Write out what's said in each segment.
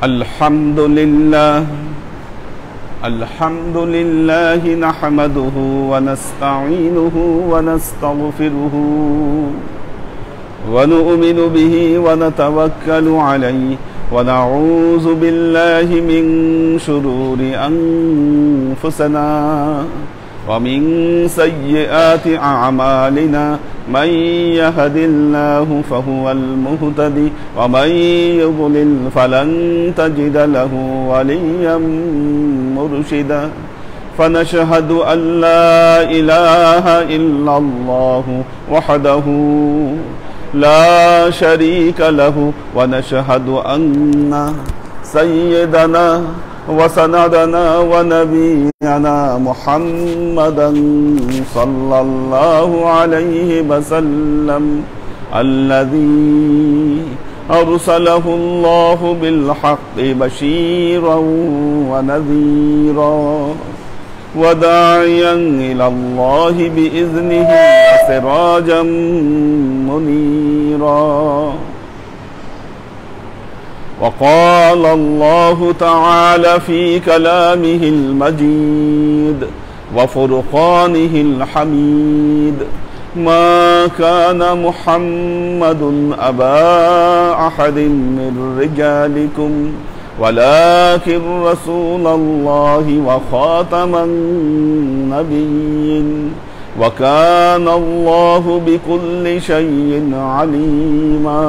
আলহামদুলিল্লাহ নাহমাদুহু ওয়া নাস্তাঈনুহু ওয়া নাস্তাগফিরুহু ওয়া নু'মিনু বিহি ওয়া নাতাওয়াক্কালু আলাইহি ওয়া নাউযু বিল্লাহি মিন শুরুরি আনফুসিনা ওয়া মিন সাইয়্যাতি আ'মালিনা من يهد الله فهو المهتدي ومن يضلل فلن تجد له وليا مرشدا فنشهد أن لا إله إلا الله وحده لا شريك له ونشهد أن سيدنا وسندنا ونبينا محمدا صلى الله عليه وسلم الذي أرسله الله بالحق بشيرا ونذيرا وداعيا إلى الله بإذنه وسراجا منيرا وقال الله تعالى في كلامه المجيد وفرقانه الحميد ما كان محمد أبا أحد من رجالكم ولكن رسول الله وخاتم النبيين وكان الله بكل شيء عليما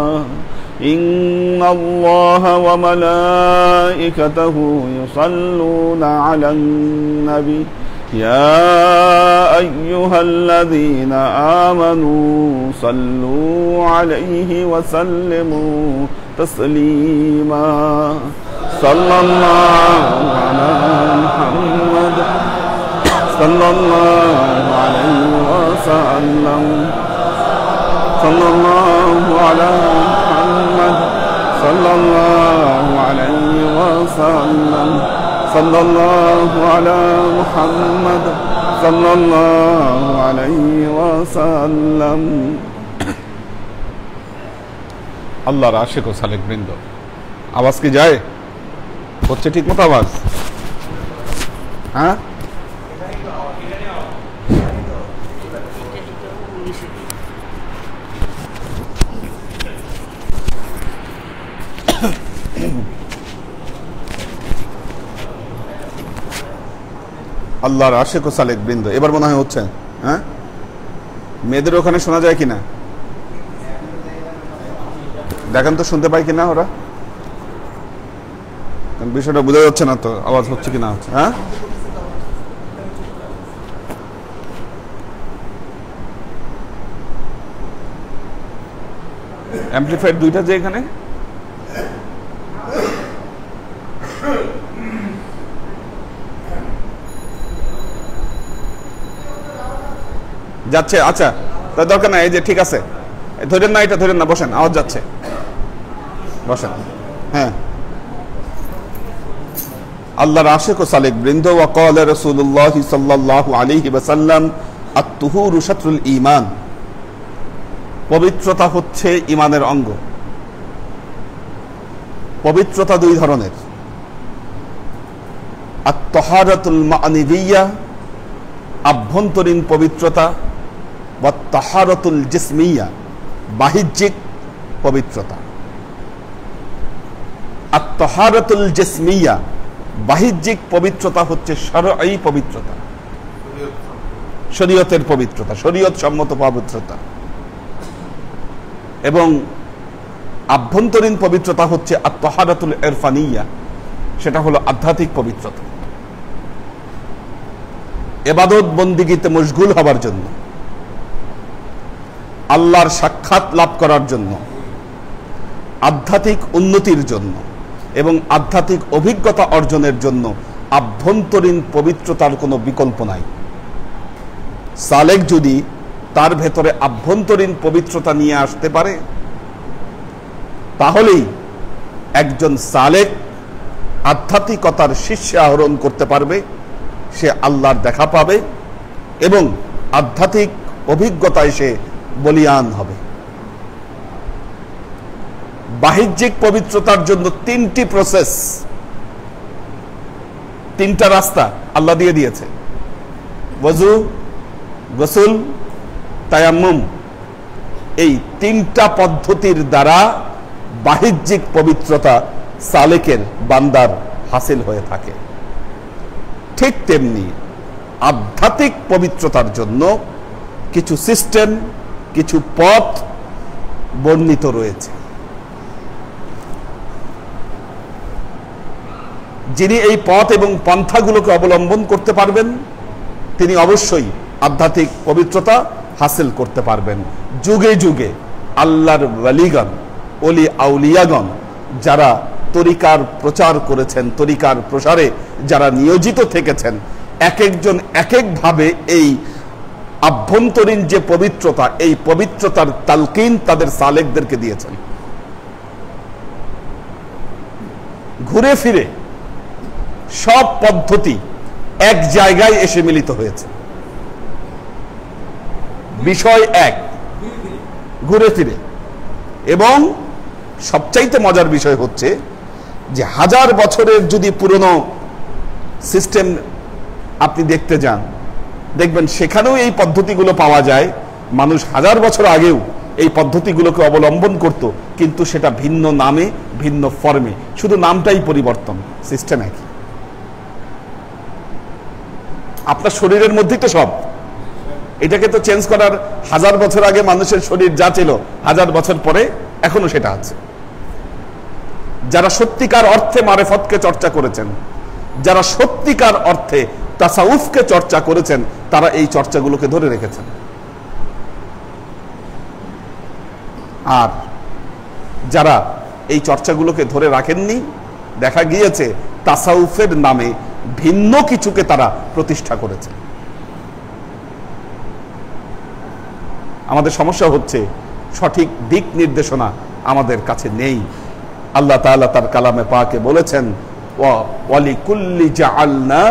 إن الله وملائكته يصلون على النبي يا أيها الذين آمنوا صلوا عليه وسلموا تسليما صلى الله على محمد صلى الله عليه وسلم صلى الله على محمد صلى الله عليه وسلم صلى الله على محمد صلى الله عليه وسلم আল্লাহর আশিক ও সালেক বৃন্দ, আওয়াজ কি যায়? হচ্ছে ঠিক মতো আওয়াজ? হ্যাঁ, আল্লাহর আশিক ও সালেক বৃন্দ, এবার মনে হয় হচ্ছে। হ্যাঁ, মেয়েদের ওখানে শোনা যায় কিনা দেখেন তো, শুনতে পাই কিনা ওরা? বিষয়টা বোঝা যাচ্ছে না তো, আওয়াজ হচ্ছে কিনা হচ্ছে। হ্যাঁ, অ্যাম্পলিফায়ার দুইটা যে এখানে যাচ্ছে। আচ্ছা, তার দরকার নাই, এই যে ঠিক আছে, ধরেন না, এটা ধরেন না, বসেন, আওয়াজ যাচ্ছে, বসেন। হ্যাঁ, আল্লাহর আশিক ও সালেক বৃন্দ, ওয়া ক্বালা রাসূলুল্লাহ সাল্লাল্লাহু আলাইহি ওয়াসাল্লাম আত-তুহুরু শাতরুল ঈমান, পবিত্রতা হচ্ছে ঈমানের অঙ্গ। পবিত্রতা দুই ধরনের, আত-তাহারাতুল মা'নাবিয়্যা, আভ্যন্তরীণ পবিত্রতা, ওয়া তাহারাতুল জিসমিয়্যা, বাহ্যিক পবিত্রতা। আত-তাহারাতুল জিসমিয়্যা, বাহ্যিক পবিত্রতা হচ্ছে শরঈ পবিত্রতা, শরীয়তের পবিত্রতা, শরীয়ত সম্মত পবিত্রতা। এবং আভ্যন্তরীণ পবিত্রতা হচ্ছে আত-তাহারাতুল ইরফানিয়্যা, সেটা হলো আধ্যাত্মিক পবিত্রতা। ইবাদত বন্দিগিতে মশগুল হবার জন্য, আল্লাহর সাক্ষাৎ লাভ করার জন্য, আধ্যাত্মিক উন্নতির জন্য এবং আধ্যাত্মিক অভিজ্ঞতা অর্জনের জন্য আভ্যন্তরীণ পবিত্রতার কোনো বিকল্প নাই। সালেক যদি তার ভেতরে আভ্যন্তরীণ পবিত্রতা নিয়ে আসতে পারে, তাহলেই একজন সালেক আধ্যাত্মিকতার শীর্ষে আরোহণ করতে পারবে, সে আল্লাহর দেখা পাবে এবং আধ্যাত্মিক অভিজ্ঞতায় সে বলীয়ান হবে। বাহ্যিক পবিত্রতার জন্য তিনটি প্রসেস, তিনটা রাস্তা আল্লাহ দিয়ে দিয়েছে। ওযু, গোসল, তায়াম্মুম। এই তিনটা পদ্ধতির দ্বারা বাহ্যিক পবিত্রতা সালেকের বান্দার হাসিল হয়ে থাকে। ঠিক তেমনি আধ্যাত্মিক পবিত্রতার জন্য কিছু সিস্টেম, কিছু পথ বর্ণিত রয়েছে। যিনি এই পথ এবং পন্থাগুলোকে অবলম্বন করতে পারবেন তিনি অবশ্যই আধ্যাত্মিক পবিত্রতা হাসিল করতে পারবেন। যুগে যুগে আল্লাহর ওয়ালিগণ, ওলি আউলিয়াগণ যারা তরিকার প্রচার করেছেন, তরিকার প্রসারে যারা নিয়োজিত থেকেছেন, এক একজন এক একভাবে এই আভ্যন্তরীণ যে পবিত্রতা, এই পবিত্রতার তালকিন তাদের সালেকদেরকে দিয়েছেন। ঘুরে ফিরে সব পদ্ধতি এক জায়গায় এসে মিলিত হয়েছে। বিষয় এক, ঘুরে ফিরে। এবং সবচাইতে মজার বিষয় হচ্ছে যে 1000 বছরের যদি পুরনো সিস্টেম আপনি দেখতে যান, দেখবেন সেখানেও এই পদ্ধতিগুলো পাওয়া যায়। মানুষ 1000 বছর আগেও এই পদ্ধতিগুলোকে অবলম্বন করত, কিন্তু সেটা ভিন্ন নামে, ভিন্ন ফর্মে, শুধু নামটাই পরিবর্তন, সিস্টেম একই। আপনার শরীরের মধ্যেই তো সব। এটাকে তো চেঞ্জ করার 1000 বছর আগে মানুষের শরীর যা ছিল 1000 বছর পরে এখনো সেটা আছে। যারা সত্যিকার অর্থে মারেফতকে চর্চা করেছেন, যারা সত্যিকার অর্থে তাসাউফকে চর্চা করেছেন, তারা এই চর্চাগুলোকে ধরে রেখেছেন। আর যারা এই চর্চাগুলোকে ধরে রাখেননি, দেখা গিয়েছে তাসাউফের নামে ভিন্ন কিছুকে তারা প্রতিষ্ঠা করেছে। আমাদের সমস্যা হচ্ছে সঠিক দিক নির্দেশনা আমাদের কাছে নেই। আল্লাহ তাআলা তার কালামে পাকে বলেছেন, ওয়ালিকুল্লি জাআলনা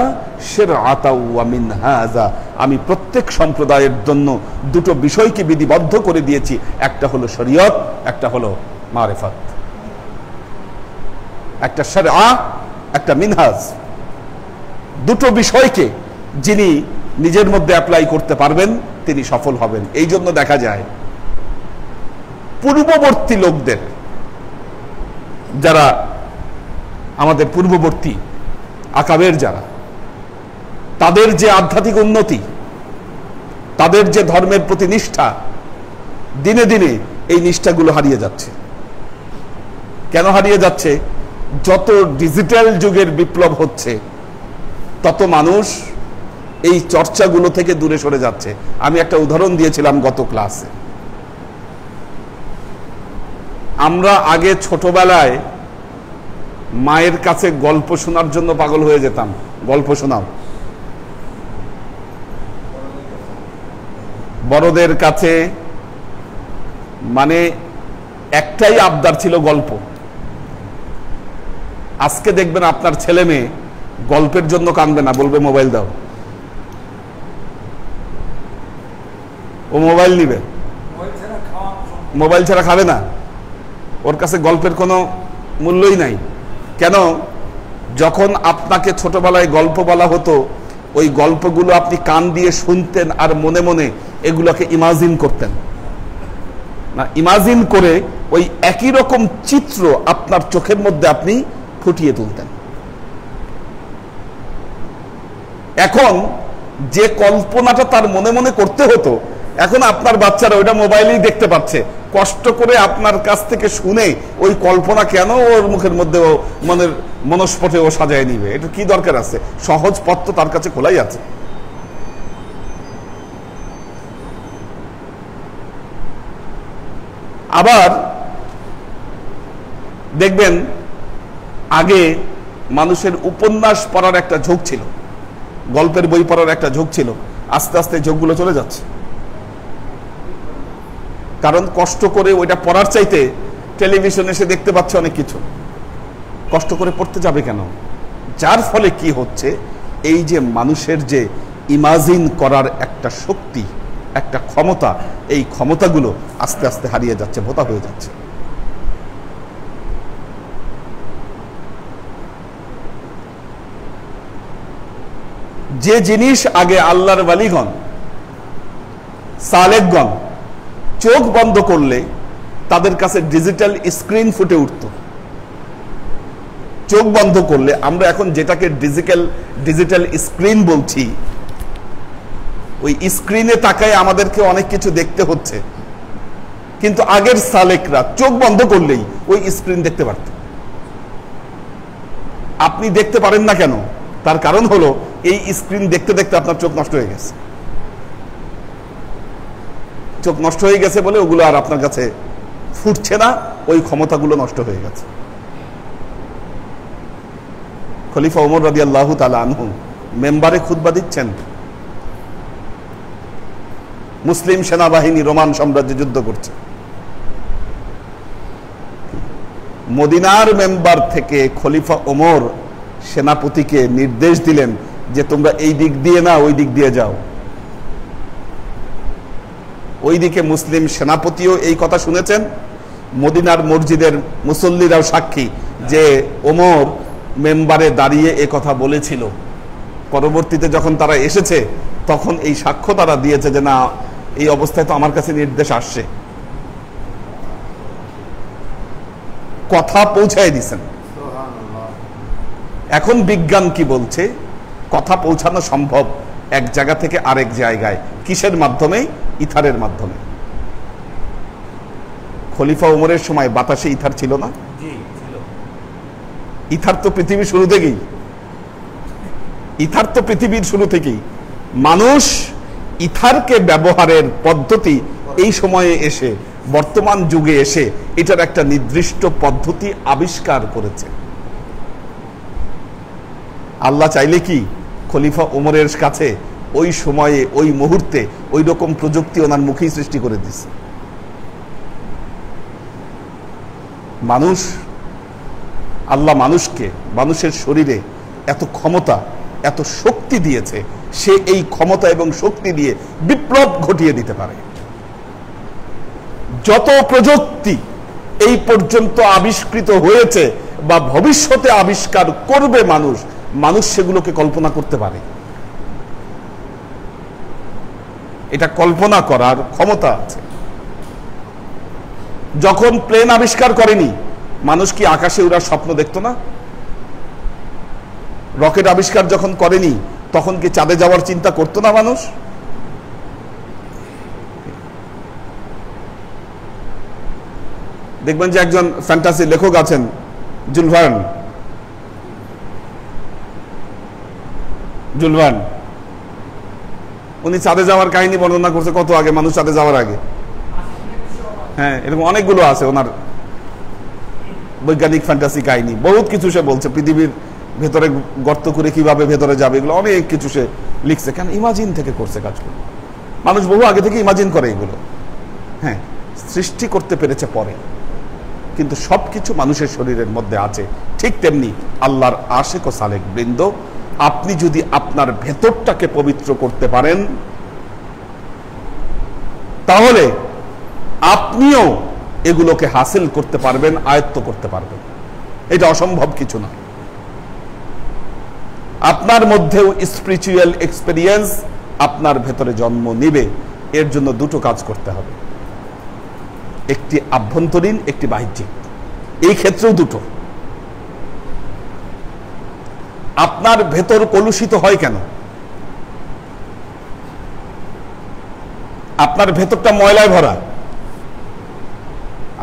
শিরআতাও ওয়া মিনহাজা, আমি প্রত্যেক সম্প্রদায়ের জন্য দুটো বিষয়কে বিধিবদ্ধ করে দিয়েছি, একটা হলো শরীয়ত, একটা হলো মারিফত। একটা শরআ, একটা মিনহাজ। দুটো বিষয়কে যিনি নিজের মধ্যে অ্যাপ্লাই করতে পারবেন তিনি সফল হবেন। এই জন্য দেখা যায় পূর্ববর্তী লোকদের, যারা আমাদের পূর্ববর্তী আকাবের যারা, তাদের যে আধ্যাত্মিক উন্নতি, তাদের যে ধর্মের প্রতি নিষ্ঠা, দিনে দিনে এই নিষ্ঠাগুলো হারিয়ে যাচ্ছে। কেন হারিয়ে যাচ্ছে? যত ডিজিটাল যুগের বিপ্লব হচ্ছে তত মানুষ এই চর্চাগুলো থেকে দূরে সরে যাচ্ছে। আমি একটা উদাহরণ দিয়েছিলাম গত ক্লাসে। আমরা আগে ছোটবেলায় মায়ের কাছে গল্প শোনার জন্য পাগল হয়ে যেতাম। গল্প শোনাও, বড়দের কাছে, মানে একটাই আবদার ছিল গল্প। আজকে দেখবেন আপনার ছেলে মেয়ে গল্পের জন্য কাঁদবে না, বলবে মোবাইল দাও। ও মোবাইল নিবে, মোবাইল ছাড়া খাবে না। ওর কাছে গল্পের কোনো মূল্যই নাই। কেন? যখন আপনাকে ছোটবেলায় গল্প বলা হতো, ওই গল্পগুলো আপনি কান দিয়ে শুনতেন আর মনে মনে এগুলোকে ইমাজিন করতেন না, ইমাজিন করে ওই একই রকম চিত্র আপনার চোখের মধ্যে আপনি ফুটিয়ে তুলতেন। এখন যে কল্পনাটা তার মনে মনে করতে হতো, এখন আপনার বাচ্চারা ওইটা মোবাইলেই দেখতে পাচ্ছে। কষ্ট করে আপনার কাছ থেকে শুনে ওই কল্পনা কেন ওর মুখের মধ্যে ও মনের মনস্পটে ও সাজায় নিবে? এটা কি দরকার আছে? সহজ পথ তো তার কাছে খোলাই আছে। আবার দেখবেন আগে মানুষের উপন্যাস পড়ার একটা ঝোঁক ছিল, গল্পের বই পড়ার একটা ঝোঁক ছিল। আস্তে আস্তে ঝোঁকগুলো চলে যাচ্ছে। কারণ কষ্ট করে ওইটা পড়ার চাইতে টেলিভিশনে এসে দেখতে পাচ্ছে অনেক কিছু। কষ্ট করে পড়তে যাবে কেন? যার ফলে কি হচ্ছে, এই যে মানুষের যে ইমাজিন করার একটা শক্তি, একটা ক্ষমতা, এই ক্ষমতাগুলো আস্তে আস্তে হারিয়ে যাচ্ছে, ভোতা হয়ে যাচ্ছে। যে জিনিস আগে আল্লাহর ওয়ালিগণ সালেকগণ চোখ বন্ধ করলে তাদের কাছে ডিজিটাল স্ক্রিন ফুটে উঠত, চোখ বন্ধ করলে আমরা এখন যেটাকে ডিজিটাল স্ক্রিন বলছি, ওই স্ক্রিনে তাকায় আমাদেরকে অনেক কিছু দেখতে হচ্ছে, কিন্তু আগের সালেকরা চোখ বন্ধ করলেই ওই স্ক্রিন দেখতে পারত। আপনি দেখতে পারেন না কেন? তার কারণ হলো এই স্ক্রিন দেখতে দেখতে আপনার চোখ নষ্ট হয়ে গেছে। চোখ নষ্ট হয়ে গেছে বলে ওগুলো আর আপনার কাছে ফুটছে না, ওই ক্ষমতাগুলো নষ্ট হয়ে গেছে। খলিফা ওমর রাদিয়াল্লাহু তাআলা আনহু মেম্বারে খুতবা দিচ্ছেন, মুসলিম সেনাবাহিনী রোমান সাম্রাজ্যে যুদ্ধ করছে, মদিনার মেম্বার থেকে খলিফা ওমর সেনাপতিকে নির্দেশ দিলেন যে তোমরা এই দিক দিয়ে না ওই দিক দিয়ে যাও। ওইদিকে মুসলিম সেনাপতিও এই কথা শুনেছেন, মদিনার মসজিদের মুসল্লিরাও সাক্ষী যে ওমর মেম্বারে দাঁড়িয়ে এ কথা বলেছিল। পরবর্তীতে যখন তারা এসেছে তখন এই সাক্ষ্য তারা দিয়েছে যে না, এই অবস্থায় তো আমার কাছে নির্দেশ আসছে, কথা পৌঁছায় দিছেন। এখন বিজ্ঞান কি বলছে? কথা পৌঁছানো সম্ভব এক জায়গা থেকে আরেক জায়গায়, কিসের মাধ্যমে? ইথারের মাধ্যমে। খলিফা ওমরের সময় বাতাসে ইথার ছিল না? ইথার তো পৃথিবীর শুরু থেকেই, ইথার তো পৃথিবীর শুরু থেকেই। মানুষ ইথারকে ব্যবহারের পদ্ধতি এই সময়ে এসে, বর্তমান যুগে এসে এটার একটা নির্দিষ্ট পদ্ধতি আবিষ্কার করেছে। আল্লাহ চাইলে কি খলিফা ওমরের কাছে ওই সময়ে ওই মুহূর্তে ওই রকম প্রযুক্তি ওনার মুখেই সৃষ্টি করে দিচ্ছে। মানুষ, আল্লাহ মানুষকে, মানুষের শরীরে এত ক্ষমতা, এত শক্তি দিয়েছে, সে এই ক্ষমতা এবং শক্তি দিয়ে বিপ্লব ঘটিয়ে দিতে পারে। যত প্রযুক্তি এই পর্যন্ত আবিষ্কৃত হয়েছে বা ভবিষ্যতে আবিষ্কার করবে মানুষ, মানুষ সেগুলোকে কল্পনা করতে পারে। এটা কল্পনা করার ক্ষমতা আছে। যখন প্লেন আবিষ্কার করেনি, মানুষ কি আকাশে উড়ার স্বপ্ন দেখতো না? রকেট আবিষ্কার যখন করেনি, তখন কি চাঁদে যাওয়ার চিন্তা করতো না মানুষ? দেখবেন যে একজন ফ্যান্টাসি লেখক আছেন, জুল ভার্ন, উনি চাঁদে যাওয়ার কাহিনী বর্ণনা করছে কত আগে, মানুষ চাঁদে যাওয়ার আগে। হ্যাঁ, এরকম অনেকগুলো আছে ওনার বৈজ্ঞানিক ফ্যান্টাসি কাহিনী, বহুত কিছু সে বলছে, পৃথিবীর ভেতরে গর্ত করে কিভাবে ভেতরে যাবে, এগুলো অনেক কিছু সে লিখছে। কেন? ইমাজিন থেকে করছে কাজগুলো। মানুষ বহু আগে থেকে ইমাজিন করে এগুলো। হ্যাঁ, সৃষ্টি করতে পেরেছে পরে, কিন্তু সবকিছু মানুষের শরীরের মধ্যে আছে। ঠিক তেমনি আল্লাহর আশিক ও সালেক বৃন্দ, আপনি যদি আপনার ভেতরটাকে পবিত্র করতে পারেন, তাহলে আপনিও এগুলোকে হাসিল করতে পারবেন, আয়ত্ত করতে পারবেন। এটা অসম্ভব কিছু না। আপনার মধ্যেও স্পিরিচুয়াল এক্সপেরিয়েন্স আপনার ভেতরে জন্ম নিবে। এর জন্য দুটো কাজ করতে হবে, একটি আভ্যন্তরীণ, একটি বাহ্যিক। এই ক্ষেত্রেও দুটো। আপনার ভেতর কলুষিত হয় কেন? আপনার ভেতরটা ময়লায় ভরা,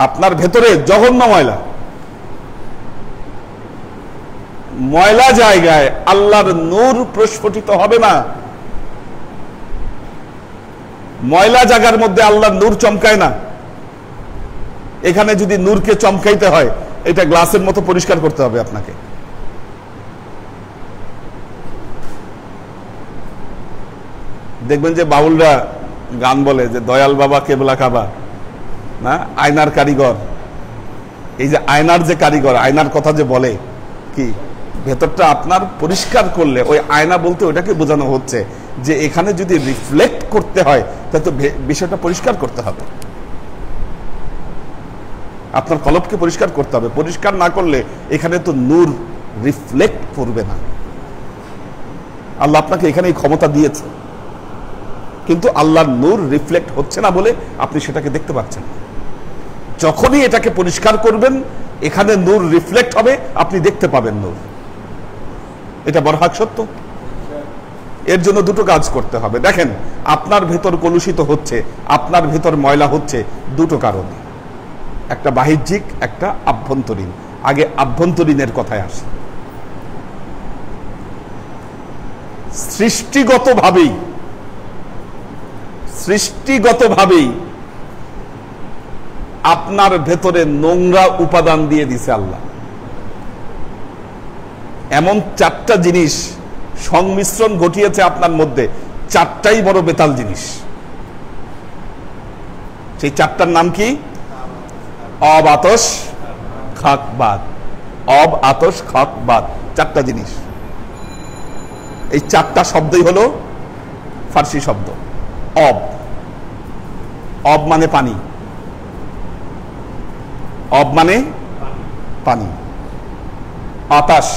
আপনার ভেতরে জঘন্য ময়লা। ময়লা জায়গায় আল্লাহর নূর প্রস্ফুটিত হবে না। ময়লা জায়গার মধ্যে আল্লাহর নূর চমকায় না। এখানে যদি নূরকে চমকাইতে হয়, এটা গ্লাসের মতো পরিষ্কার করতে হবে আপনাকে। দেখবেন যে বাউলরা গান বলে যে দয়াল বাবা কেবলা কাবা, না, আয়নার কারিগর। এই যে আয়নার যে কারিগর, আয়নার কথা যে বলে, কি ভেতরটা আপনার পরিষ্কার করলে, ওই আয়না বলতে ওইটাকে বোঝানো হচ্ছে যে এখানে যদি রিফ্লেক্ট করতে হয় তাহলে তো বিষয়টা পরিষ্কার করতে হবে। আপনার কলবকে পরিষ্কার করতে হবে। পরিষ্কার না করলে এখানে তো নূর রিফ্লেক্ট করবে না। আল্লাহ আপনাকে এখানে এই ক্ষমতা দিয়েছে, কিন্তু আল্লাহর নূর রিফ্লেক্ট হচ্ছে না বলে আপনি সেটাকে দেখতে পাচ্ছেন। যখনই এটাকে পরিষ্কার করবেন, এখানে নূর রিফ্লেক্ট হবে, আপনি দেখতে পাবেন নূর। এটা বরহাক সত্য। এর জন্য দুটো কাজ করতে হবে। দেখেন, আপনার ভেতর কলুষিত হচ্ছে, আপনার ভেতর ময়লা হচ্ছে দুটো কারণে, একটা বাহ্যিক, একটা আভ্যন্তরীণ। আগে আভ্যন্তরীণের কথায় আসে। সৃষ্টিগতভাবেই আপনার ভেতরে নোংরা উপাদান দিয়ে দিছে আল্লাহ। এমন চারটা জিনিস সংমিশ্রণ ঘটিয়েছে আপনার মধ্যে, চারটাই বড় বেতাল জিনিস। সেই চারটার নাম কি? অব, আতশ, খাক, বাদ। অব, আতশ, খাক, বাদ, চারটা জিনিস। এই চারটা শব্দই হলো ফার্সি শব্দ। অব, অব মানে পানি। অব মানে পানি। আতাশ,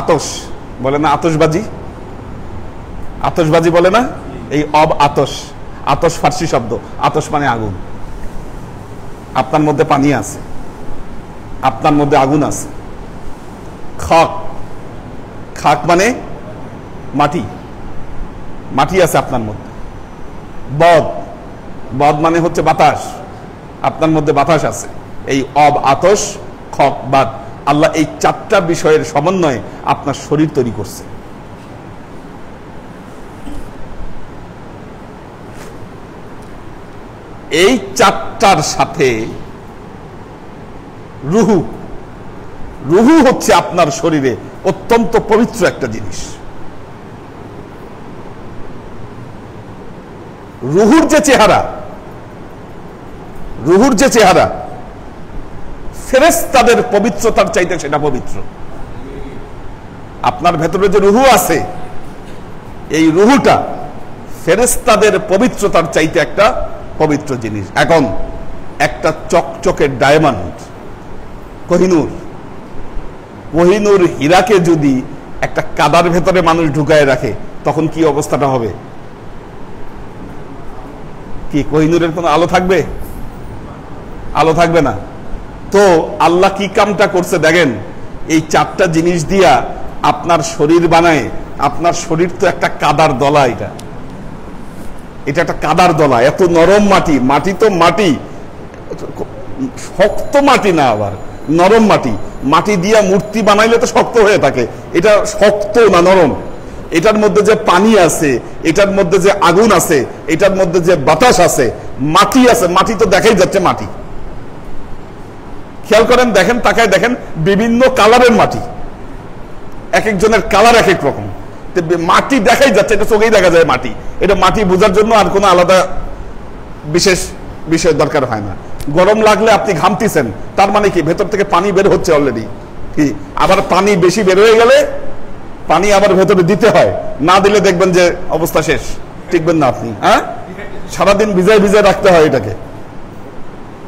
আতশ বলে না আতশবাজি, আতশবাজি বলে না, এই অব আতশ। আতশ ফার্সি শব্দ, আতশ মানে আগুন। আপনার মধ্যে পানি আছে, আপনার মধ্যে আগুন আছে। খাক, খাক মানে মাটি, মাটি আছে আপনার মধ্যে। বদ, বদ মানে হচ্ছে বাতাস, আপনার মধ্যে বাতাস আছে। এই অব, আতশ, খক, বাদ, আল্লাহ এই চারটা বিষয়ের সমন্বয়ে আপনার শরীর তৈরি করছে। এই চারটার সাথে রুহু, রুহু হচ্ছে আপনার শরীরে অত্যন্ত পবিত্র একটা জিনিস। রুহুর যে চেহারা, রুহুর যে চেহারা ফেরেশতাদের পবিত্রতার চাইতে সেটা পবিত্র। আপনার ভেতরে যে রুহু আছে, এই রুহুটা ফেরেশতাদের পবিত্রতার চাইতে একটা পবিত্র জিনিস। এখন একটা চকচকে ডায়মন্ড, কোহিনূর, কোহিনূর হীরাকে যদি একটা কাদার ভেতরে মানুষ ঢুকায় রাখে, তখন কি অবস্থাটা হবে? কি কোহিনূরের কোনো আলো থাকবে? আলো থাকবে না। তো আল্লাহ কি কামটা করছে দেখেন, এই চারটা জিনিস দিয়া আপনার শরীর বানায়। আপনার শরীর তো একটা কাদার দলা, এটা এটা একটা কাদার দলা। এত নরম মাটি, মাটি তো মাটি, শক্ত মাটি না, আবার নরম মাটি। মাটি দিয়া মূর্তি বানাইলে তো শক্ত হয়ে থাকে, এটা শক্ত না, নরম। এটার মধ্যে যে পানি আছে, এটার মধ্যে যে আগুন আছে, এটার মধ্যে যে বাতাস আছে, মাটি আছে। মাটি তো দেখাই যাচ্ছে মাটি। খেয়াল করেন, দেখেন, তাকায় দেখেন, বিভিন্ন কালারের মাটি, এক একজনের কালার এক এক রকম। মাটি দেখাই যাচ্ছে, এটা চোখেই দেখা যায় মাটি। এটা মাটি বোঝার জন্য আর কোনো আলাদা বিশেষ বিষয় দরকার হয় না। গরম লাগলে আপনি ঘামতেছেন, তার মানে কি ভেতর থেকে পানি বের হচ্ছে অলরেডি। কি আবার পানি বেশি বের হয়ে গেলে পানি আবার ভেতরে দিতে হয়, না দিলে দেখবেন যে অবস্থা শেষ, টিকবেন না আপনি। হ্যাঁ, সারাদিন ভিজায় ভিজায় রাখতে হয় এটাকে,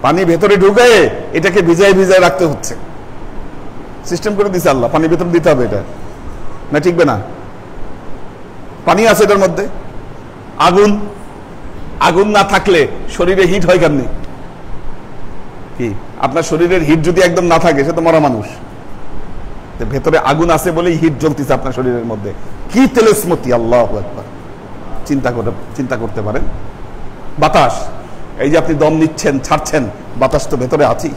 পানি ভেতরে ঢুকায় এটাকে ভিজায় ভিজায় রাখতে হচ্ছে। সিস্টেম করে দিছে আল্লাহ, পানি ভেতরে দিতে হবে, এটা না টিকবে না। পানি আছে এটার মধ্যে, আগুন, আগুন না থাকলে শরীরে হিট হয় কেমনি? কি আপনার শরীরের হিট যদি একদম না থাকে, সে তো মরা মানুষ। ভেতরে আগুন আছে বলেই হিট জ্বলতেছে আপনার শরীরের মধ্যে। কি তেলস্মতি, আল্লাহু আকবার। চিন্তা করতে পারেন। বাতাস, এই যে আপনি দম নিচ্ছেন, ছাড়ছেন, বাতাস তো ভেতরে আছেই।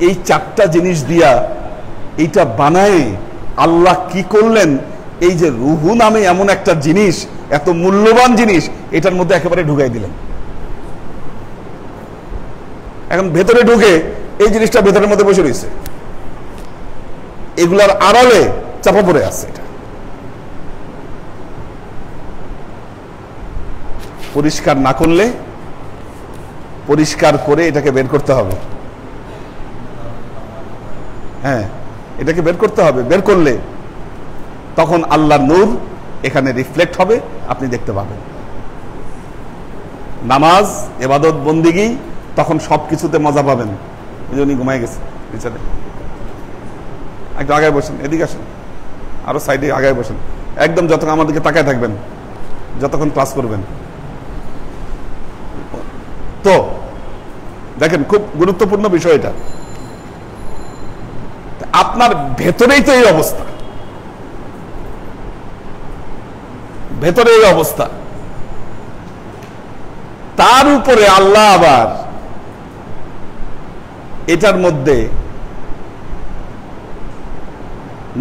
এই চারটা জিনিস দিয়া এইটা বানায় আল্লাহ কি করলেন? এই যে রুহু নামে এমন একটা জিনিস, এত মূল্যবান জিনিস, এটার মধ্যে একেবারে ঢুকাই দিলেন। এখন ভেতরে ঢুকে এই জিনিসটা ভেতরের মধ্যে বসে রয়েছে, এগুলার আড়ালে চাপা পড়ে আছে। এটা পরিষ্কার না করলে, পরিষ্কার করে এটাকে বের করতে হবে। হ্যাঁ, এটাকে বের করতে হবে। বের করলে তখন আল্লাহর নূর এখানে রিফ্লেক্ট হবে, আপনি দেখতে পাবেন। নামাজ, ইবাদত, বন্দিগি, তখন সবকিছুতে মজা পাবেন। উনি ঘুমাই গেছে পিছনে, একটু আগে বসেন, এদিকে আসেন। আরো সাইডে আগায় বসেন, একদম যতক্ষণ আমাদেরকে তাকায় থাকবেন যতক্ষণ ক্লাস করবেন। তো দেখেন খুব গুরুত্বপূর্ণ বিষয় এটা, আপনার ভেতরেই তো এই অবস্থা, ভেতরে এই অবস্থা, তার উপরে আল্লাহ আবার এটার মধ্যে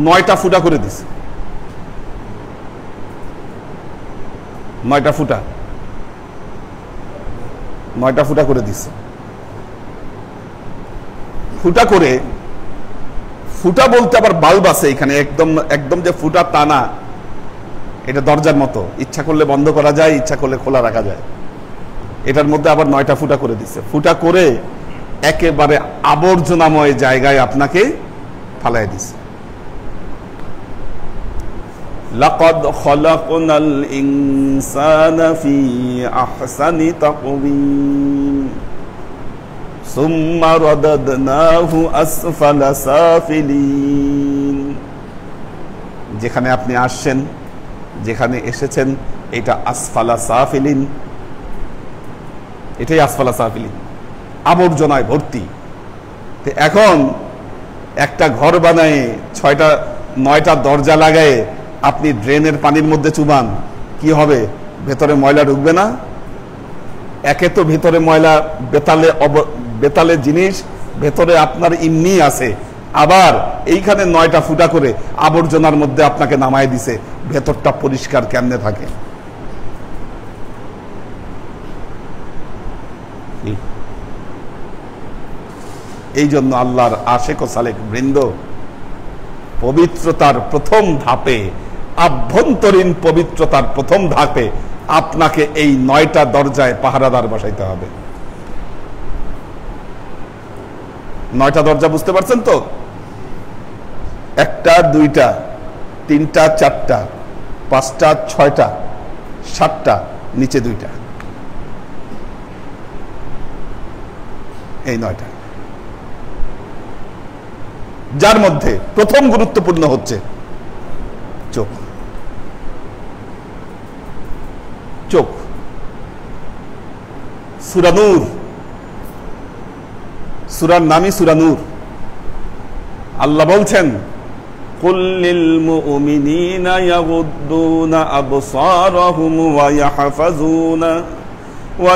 9টা ফুটা করে দিছে, 9টা ফুটা করে দিছে। ফুটা করে, ফুটা বলতে আবার বাল্ব আছে এখানে, একদম একদম যে ফুটা তা না, এটা দরজার মতো, ইচ্ছা করলে বন্ধ করা যায়, ইচ্ছা করলে খোলা রাখা যায়। এটার মধ্যে আবার 9টা ফুটা করে দিছে। ফুটা করে একেবারে আবর্জনাময় জায়গায় আপনাকে ফালাই দিছে। লাকাদ খলাকনাল ইনসানা ফি আহসানি তাকওয়িম সুম্মা রাদাদনাহু আসফালা সাফিলিন। যেখানে আপনি আসছেন, যেখানে এসেছেন, এটা আসফালা সাফিলিন, এটাই আসফালা সাফিলিন, আবর্জনায় ভর্তি। এখন একটা ঘর বানায় 9টা দরজা লাগায় আপনি ড্রেনের পানির মধ্যে চুবান, কি হবে? ভেতরে ময়লা ঢুকবে না? একে তো ভেতরে ময়লা, বেতালে জিনিস ভেতরে আপনার এমনি আছে, আবার এইখানে 9টা ফুটা করে আবর্জনার মধ্যে আপনাকে নামায় দিছে, ভেতরটা পরিষ্কার কেমনে থাকে? এই জন্য আল্লাহর আশেক ও সালেক বৃন্দ পবিত্রতার প্রথম ধাপে, আভ্যন্তরীণ পবিত্রতার প্রথম ধাপে আপনাকে এই 9টা দরজায় পাহারাদার বসাইতে হবে। 9টা দরজা বুঝতে পারছেন তো? 1টা 2টা 3টা 4টা 5টা 6টা 7টা, নিচে 2টা, এই 9টা। যার মধ্যে প্রথম গুরুত্বপূর্ণ হচ্ছে চোখ। চোখ, সূরা নূর, সূরার নামই সূরা নূর। আল্লাহ বলছেন, কুল লিল মুমিনিনা ইয়াগুদ্দুনা আবসারহুম ওয়া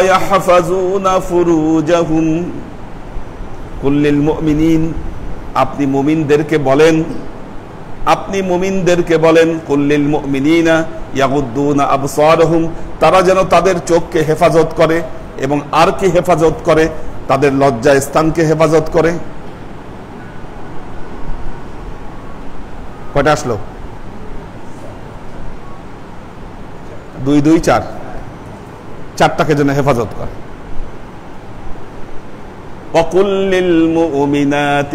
ইয়াহফাজুনা ফুরুজাহুম। কুল লিল মুমিনিন, আপনি মুমিনদেরকে বলেন, কুল লিল মুমিনিনা ইয়াগুদ্দুনা আবসারহুম, তারা যেন তাদের চোখকে হেফাজত করে, এবং আর কি হেফাজত করে? তাদের লজ্জা স্থানকে হেফাজত করে। কয়টা আসলো? 2 2 4, 4টাকে যেন হেফাজত করে। وَقُلْ لِلْمُؤْمِنَاتِ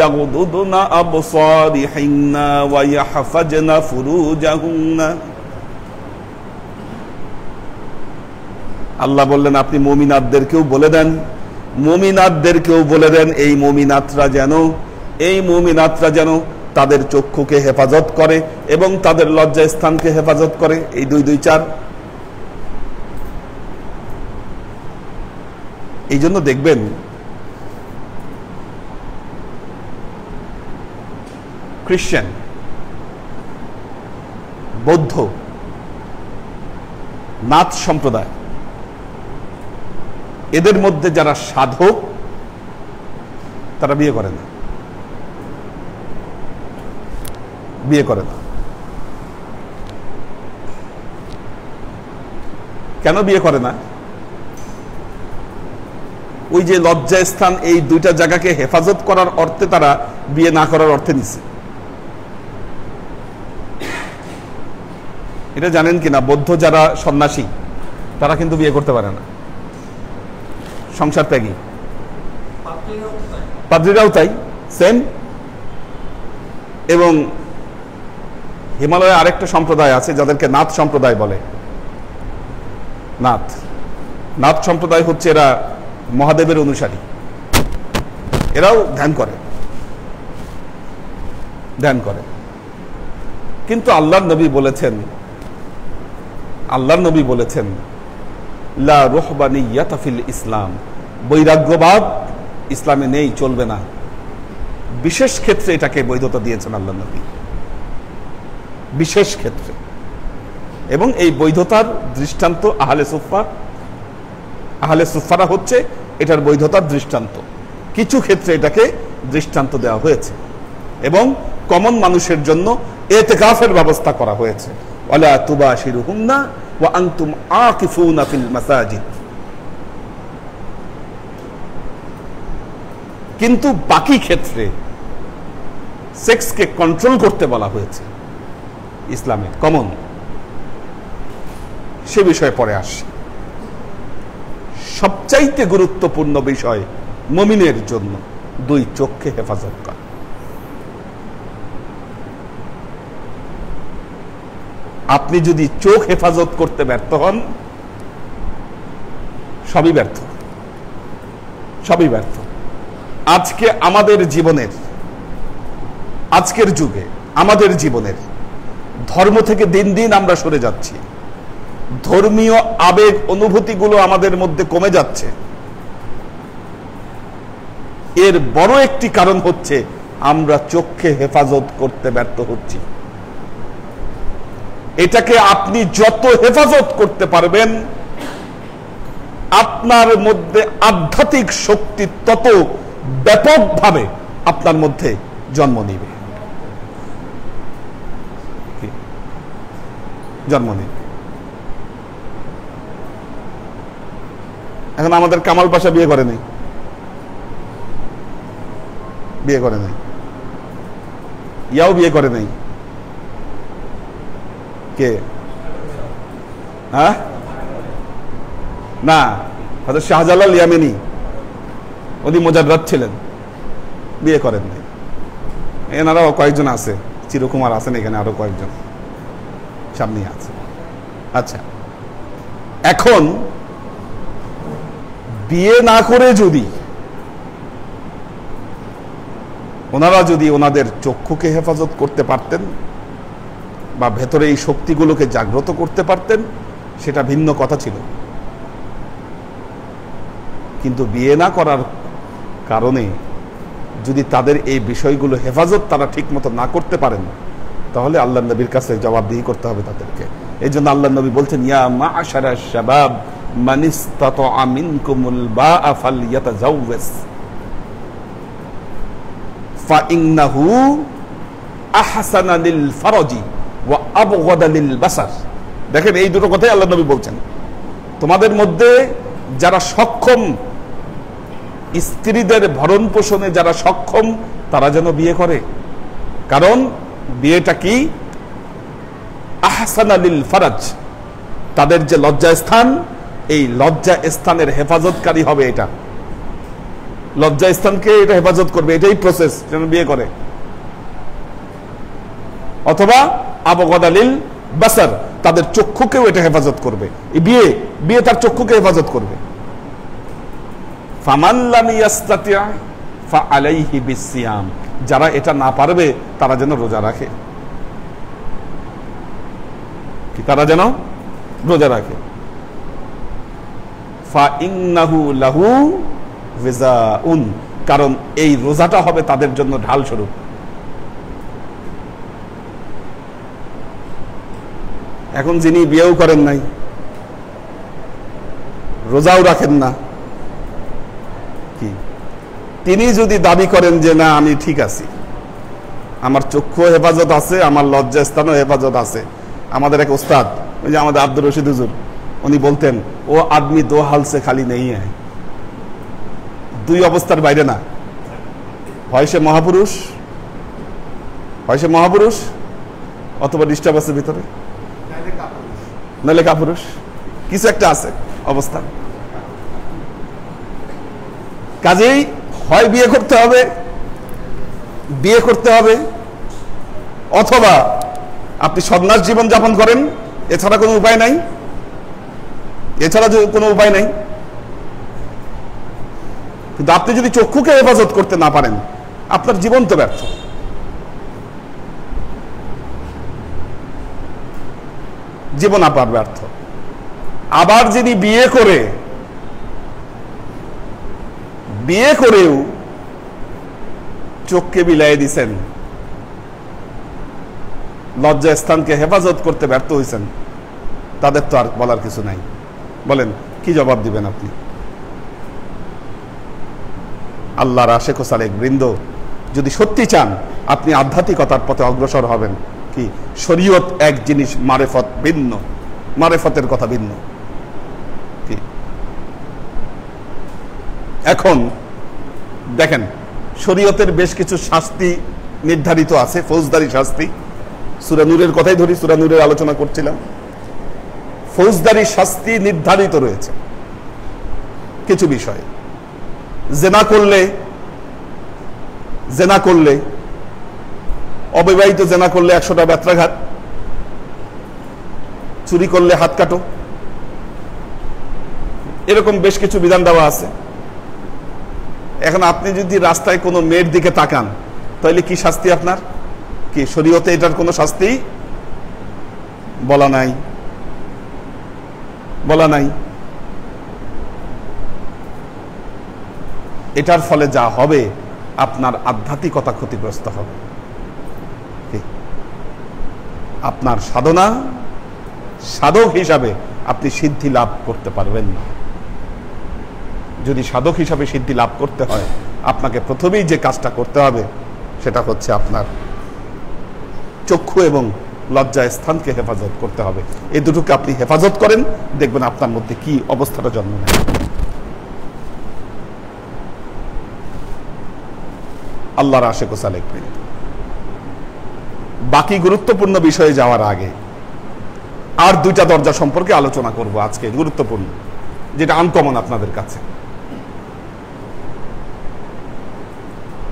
يَغْضُضْنَ أَبْصَارِهِنَّ وَيَحْفَظْنَ فُرُوجَهُنَّ। আল্লাহ বললেন আপনি মুমিনাতদেরকেও বলে দেন, এই মুমিনাতরা যেন তাদের চক্ষুকে হেফাজত করে এবং তাদের লজ্জা স্থানকে হেফাজত করে। এই 2 2 4। এই জন্য দেখবেন খ্রিস্টান, বৌদ্ধ, নাথ সম্প্রদায়, এদের মধ্যে যারা সাধক তারা বিয়ে করে না। কেন বিয়ে করে না? ওই যে লজ্জা স্থান, এই 2টা জায়গাকে হেফাজত করার অর্থে তারা বিয়ে না করার অর্থে নিচ্ছে। এটা জানেন কিনা? বৌদ্ধ যারা সন্ন্যাসী তারা কিন্তু বিয়ে করতে পারে না, সংসার ত্যাগী। পাদ্রীরাও তাই, সেম। এবং হিমালয়ে আরেকটা সম্প্রদায় আছে যাদেরকে নাথ সম্প্রদায় বলে। নাথ সম্প্রদায় হচ্ছে এরা মহাদেবের অনুসারী, এরাও ধ্যান করে। কিন্তু আল্লাহর নবী বলেছেন লা রুহবানিয়াতা ফিল ইসলাম, বৈরাগ্যবাদ ইসলামে নেই, চলবে না। বিশেষ ক্ষেত্রে এটাকে বৈধতা দিয়েছেন আল্লাহ নবী, বিশেষ ক্ষেত্রে। এবং এই বৈধতার দৃষ্টান্ত আহলে সুফফারা হচ্ছে এটার বৈধতার দৃষ্টান্ত। কিছু ক্ষেত্রে এটাকে দৃষ্টান্ত দেওয়া হয়েছে এবং কমন মানুষের জন্য ইতিকাফের ব্যবস্থা করা হয়েছে। ওয়ালা তুবাশিরুহুন্না ওয়া আনতুম আকিফুনা ফিল মাসাজিদ। কিন্তু বাকি ক্ষেত্রে সেক্সকে কন্ট্রোল করতে বলা হয়েছে ইসলামে, কমন, সে বিষয়ে পরে আসে। সবচাইতে গুরুত্বপূর্ণ বিষয় মুমিনের জন্য দুই চোখকে হেফাজত করা। আপনি যদি চোখ হেফাজত করতে ব্যর্থ হন, সবই ব্যর্থ। আজকে আমাদের জীবনের, আজকের যুগে আমাদের জীবনের ধর্ম থেকে দিন দিন আমরা সরে যাচ্ছি, ধর্মীয় আবেগ অনুভূতিগুলো আমাদের মধ্যে কমে যাচ্ছে। এর বড় একটি কারণ হচ্ছে আমরা চোখকে হেফাজত করতে ব্যর্থ হচ্ছি। এটাকে আপনি যত হেফাজত করতে পারবেন, আপনার মধ্যে আধ্যাত্মিক শক্তি তত ব্যাপকভাবে আপনার মধ্যে জন্ম নিবে। এখন আমাদের কামাল পাশা বিয়ে করে নাই, ইয়াও বিয়ে করে নাই। কে? হ্যাঁ, না, হয়তো শাহজালাল ইয়ামেনি, উনি মুজাদ্দাদ ছিলেন, বিয়ে করেন নাই। এনারাও কয়েকজন আছে, চিরকুমার আছেন এখানে, আরো কয়েকজন সামনে আছে। আচ্ছা, এখন বিয়ে না করে যদি ওনারা ওনাদের চক্ষুকে হেফাজত করতে পারতেন বা ভেতরে এই শক্তিগুলোকে জাগ্রত করতে পারতেন, সেটা ভিন্ন কথা ছিল। কিন্তু বিয়ে না করার কারণে যদি তাদের এই বিষয়গুলো হেফাজত তারা ঠিক মতো না করতে পারেন, তাহলে আল্লাহ নবীর কাছে জবাবদিহি করতে হবে তাদেরকে। এই জন্য আল্লাহ নবী বলছেন, ইয়া মা'আশারাশ শাবাব মান ইসতাতা'a মিনকুমুল বা'a ফালইয়াতাজাওয়াজ ফাইন্নাহু আহসানা লিল ফারজি ওয়া আবগাদা লিল বাসার। দেখেন, এই দুটো কথাই আল্লাহ নবী বলছেন, তোমাদের মধ্যে যারা সক্ষম, স্ত্রীদের ভরণ পোষণে যারা সক্ষম, তারা যেন বিয়ে করে। কারণ বিয়েটা কি? আহসানা লিল ফারাজ, তাদের যে লজ্জা স্থান, এই লজ্জা স্থানের হেফাজতকারী হবে। এটা লজ্জা স্থানকে এটা হেফাজত করবে, এটাই প্রসেস যেন বিয়ে করে। অথবা আবগাদা লিল বাসার, তাদের চক্ষুকেও এটা হেফাজত করবে। এই বিয়ে তার চক্ষুকে হেফাজত করবে। ফামান লাম ইয়াস্তাতি' ফাআলাইহি বিসিয়াম, যারা এটা না পারবে তারা যেন রোজা রাখে। কি? তারা যেন রোজা রাখে। ফাইন্নাহু লাহু ভিজাউন, কারণ এই রোজাটা হবে তাদের জন্য ঢাল স্বরূপ। এখন যিনি বিয়েও করেন নাই, রোজাও রাখেন না, কি তিনি যদি দাবি করেন যে না আমি ঠিক আছি, আমার চক্ষু হেফাজত আছে, আমার লজ্জা স্থানও হেফাজত আছে। আমাদের এক ওস্তাদ, ওই যে আমাদের আব্দুর রশিদ হুজুর, উনি বলতেন, ও আদমি দো হাল সে খালি নেই হ্যায়। দুই অবস্থার বাইরে না, হয় সে মহাপুরুষ অথবা ডিস্টার্বাসের ভিতরে, নাহলে কাপুরুষ, কিছু একটা আছে অবস্থা। কাজেই হয় বিয়ে করতে হবে অথবা আপনি সন্ন্যাস জীবন যাপন করেন, এছাড়া কোনো উপায় নাই। কিন্তু আপনি যদি চক্ষুকে হেফাজত করতে না পারেন, আপনার জীবন তো ব্যর্থ। জীবন আপনার ব্যর্থ। আবার যিনি বিয়ে করেও চোখকে বিলাই দিছেন, লজ্জা স্থানকে হেফাজত করতে ব্যর্থ হয়েছেন, তাদের তো আর বলার কিছু নাই। বলেন কি জবাব দিবেন আপনি? আল্লাহর আশেক ও সালেক বৃন্দ, যদি সত্যি চান আপনি আধ্যাত্মিকতার পথে অগ্রসর হবেন, কি শরীয়ত এক জিনিস, মারেফত ভিন্ন, মারেফতের কথা ভিন্ন। কি এখন দেখেন, শরীয়তের বেশ কিছু শাস্তি নির্ধারিত আছে, ফৌজদারি শাস্তি। সূরা নূরের কথাই ধরি, সূরা নূরের আলোচনা করছিলাম। ফৌজদারি শাস্তি নির্ধারিত রয়েছে কিছু বিষয়ে। জেনা করলে অবিবাহিত জেনা করলে 100টা ব্যত্রাঘাত, চুরি করলে হাত কাটো, এরকম বেশ কিছু বিধান দেওয়া আছে। এখন আপনি যদি রাস্তায় কোনো মেয়ের দিকে তাকান, তাহলে কি শাস্তি আপনার? কি শরীয়তে এটার কোনো শাস্তি বলা নাই। এটার ফলে যা হবে, আপনার আধ্যাত্মিকতা ক্ষতিগ্রস্ত হবে। আপনার সাধক হিসাবে আপনি সিদ্ধি লাভ করতে পারবেন না। যদি সাধক হিসাবে সিদ্ধি লাভ করতে হয়, আপনাকে প্রথমেই যে কাজটা করতে হবে সেটা হচ্ছে আপনার চক্ষু এবং লজ্জা স্থানকে হেফাজত করতে হবে। এই দুটোকে আপনি হেফাজত করেন, দেখবেন আপনার মধ্যে কি অবস্থাটা জন্ম নেয়। আল্লাহর আশেক ও সালেক, বাকি গুরুত্বপূর্ণ বিষয়ে যাওয়ার আগে আর দুইটা দরজা সম্পর্কে আলোচনা করব আজকে, গুরুত্বপূর্ণ, যেটা আনকমন আপনাদের কাছে,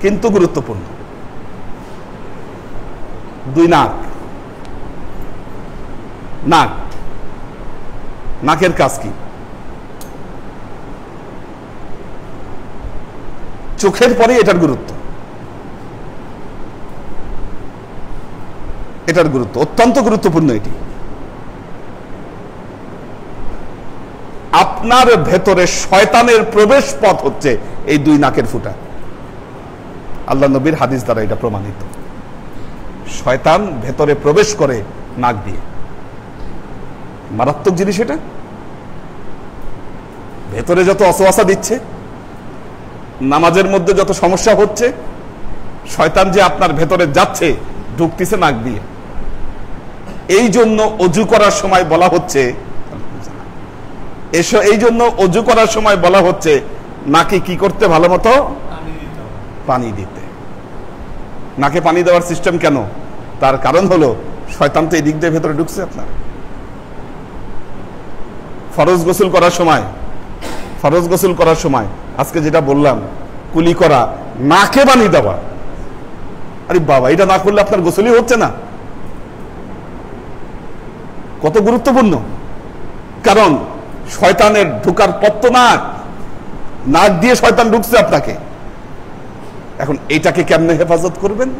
কিন্তু গুরুত্বপূর্ণ। দুই নাকের কাজ কি? চোখের পরে এটার গুরুত্ব, অত্যন্ত গুরুত্বপূর্ণ। এটি আপনার ভেতরে শয়তানের প্রবেশ পথ হচ্ছে এই দুই নাকের ফুটা। আল্লাহ নবীর হাদিস দ্বারা এটা প্রমাণিত। শয়তান ভেতরে প্রবেশ করে নাক দিয়ে। মারাত্মক জিনিস এটা। ভেতরে যত অসওয়াসা দিচ্ছে, নামাজের মধ্যে যত সমস্যা হচ্ছে, শয়তান যে আপনার ভেতরে যাচ্ছে, ঢুকতেছে নাক দিয়ে। এই জন্য অজু করার সময় বলা হচ্ছে, নাকে কি করতে, ভালো মতো পানি দিতে। নাকে পানি দেওয়ার সিস্টেম কেন? তার কারণ হলো শয়তান তো এই দিক দিয়ে ভেতরে ঢুকছে আপনার। ফরজ গোসল করার সময় আজকে যেটা বললাম, কুলি করা, নাকে পানি দেওয়া। আরে বাবা, এটা না করলে আপনার গোসলই হচ্ছে না। কত গুরুত্বপূর্ণ! কারণ শয়তানের ঢুকার পথ তো নাক দিয়ে শয়তান ঢুকছে আপনাকে। এখন এইটাকে কেমনে হেফাজত করবেন?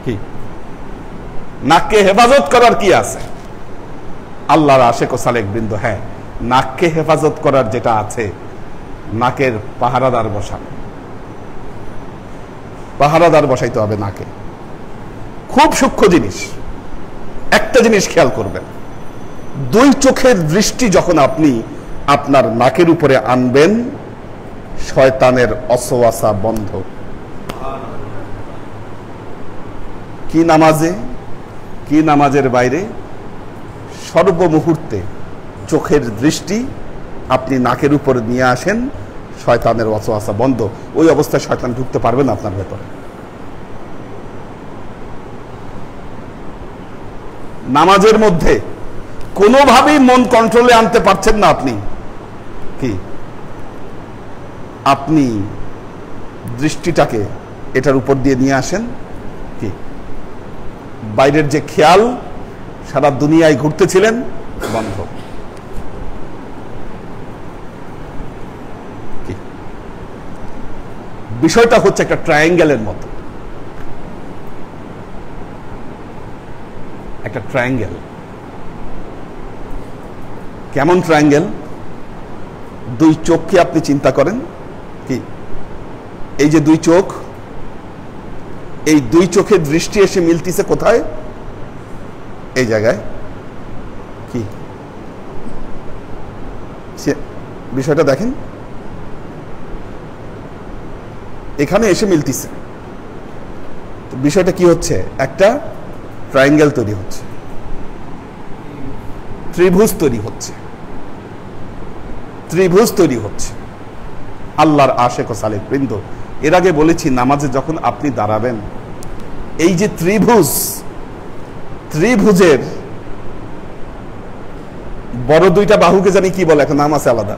কি নাককে হেফাজত করার কি আছে? আল্লাহর আশেক ও সালেক বৃন্দ, হ্যাঁ, নাককে হেফাজত করার যেটা আছে, নাকের পাহারাদার বসাইতে হবে নাকে। খুব সূক্ষ্ম জিনিস। একটা জিনিস খেয়াল করবেন, দুই চোখের দৃষ্টি যখন আপনি আপনার নাকের উপরে আনবেন, শয়তানের অসওয়াসা বন্ধ। কি নামাজের বাইরে সর্বমুহূর্তে চোখের দৃষ্টি আপনি নাকের উপরে নিয়ে আসেন, শয়তানের ওয়াসওয়াসা বন্ধ। ওই অবস্থায় শয়তান ঢুকতে পারবে না আপনার ভেতরে। নামাজের মধ্যে কোনোভাবেই মন কন্ট্রোলে আনতে পারছেন না আপনি দৃষ্টিটাকে এটার উপর দিয়ে নিয়ে আসেন। কি বাইরের যে খেয়াল, সারা দুনিয়ায় ঘুরতেছিলেন, বন্ধ। বিষয়টা হচ্ছে একটা ট্রায়াঙ্গেলের মতো। একটা ট্রায়াঙ্গেল। কেমন ট্রায়াঙ্গেল? দুই চোখকে আপনি চিন্তা করেন, কি এই যে দুই চোখ, এই দুই চোখের দৃষ্টি এসে মিলতিছে কোথায়? এই জায়গায়। কি বিষয়টা দেখেন, এখানে এসে মিলতিছে। বিষয়টা কি হচ্ছে? একটা ট্রায়াঙ্গেল তৈরি হচ্ছে, ত্রিভুজ তৈরি হচ্ছে, ত্রিভুজ তৈরি হচ্ছে। আল্লাহর আশেক ও সালেক বৃন্দ, এর আগে বলেছি নামাজে যখন আপনি দাঁড়াবেন, এই যে ত্রিভুজ, ত্রিভুজের বড় দুইটা বাহুকে জানি কি বলে, এখন নাম আছে আলাদা।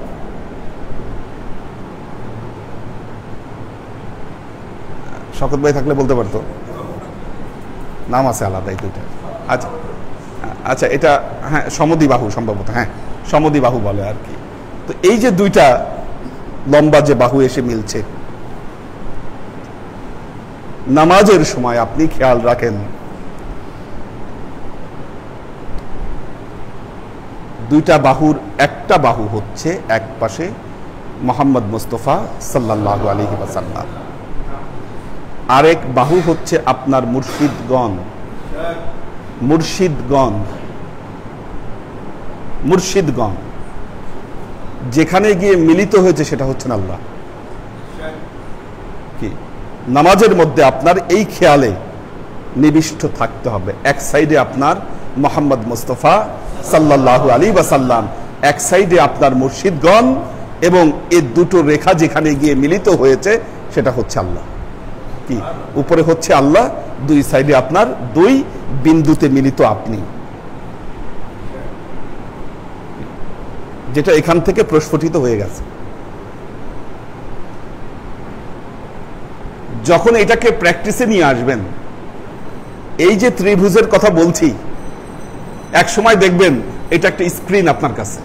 শকত ভাই থাকলে বলতে পারতো, নাম আছে আলাদা এই দুইটা। আচ্ছা আচ্ছা, এটা হ্যাঁ সমদ্বিবাহু সম্ভবত, হ্যাঁ সমদ্বিবাহু বলে আর কি। তো এই যে দুইটা লম্বা যে বাহু এসে মিলছে, নামাজের সময় আপনি খেয়াল রাখেন দুইটা বাহুর একটা বাহু হচ্ছে এক পাশে মুহাম্মদ মুস্তাফা সাল্লাল্লাহু আলাইহি ওয়াসাল্লাম, আরেক বাহু হচ্ছে আপনার মুর্শিদগণ। মুর্শিদগণ, মুর্শিদগণ যেখানে গিয়ে মিলিত হয়েছে সেটা হচ্ছেন আল্লাহ। কি নামাজের মধ্যে আপনার এই খেয়ালে নিবিষ্ট থাকতে হবে, এক সাইডে আপনার মুহাম্মদ মুস্তাফা সাল্লাল্লাহু আলাইহি ওয়াসাল্লাম, এক সাইডে আপনার মুর্শিদগণ, এবং এই দুটো রেখা যেখানে গিয়ে মিলিত হয়েছে সেটা হচ্ছে আল্লাহ। কি উপরে হচ্ছে আল্লাহ, দুই সাইডে আপনার দুই বিন্দুতে মিলিত আপনি, যেটা এখান থেকে প্রস্ফুটিত হয়ে গেছে। যখন এটাকে প্র্যাকটিসে নিয়ে আসবেন, এই যে ত্রিভুজের কথা বলছি, এক সময় দেখবেন এটা একটা স্ক্রিন আপনার কাছে।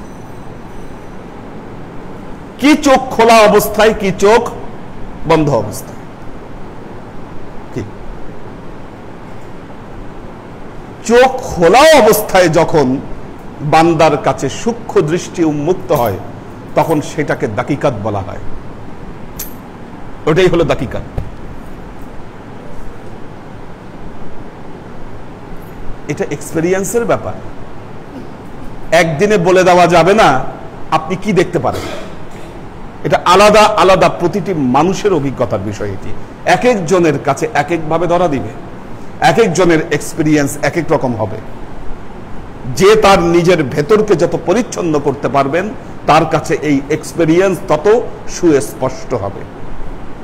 কি চোখ খোলা অবস্থায়, কি চোখ বন্ধ অবস্থায়। কি চোখ খোলা অবস্থায় যখন বান্দার কাছে সূক্ষ্ম দৃষ্টি উন্মুক্ত হয়, তখন সেটাকে দাকিকাত বলা হয়। ওটাই হলো দাকিকাত। এটা এক্সপেরিয়েন্সের ব্যাপার, একদিনে বলে দেওয়া যাবে না আপনি কি দেখতে পারেন। এটা আলাদা আলাদা প্রতিটি মানুষের অভিজ্ঞতার বিষয়। এটি এক একজনের কাছে এক একভাবে ধরা দিবে, এক একজনের এক্সপেরিয়েন্স এক এক রকম হবে। যে তার নিজের ভেতরকে যত পরিচ্ছন্ন করতে পারবেন, তার কাছে এই এক্সপেরিয়েন্স তত সুস্পষ্ট হবে।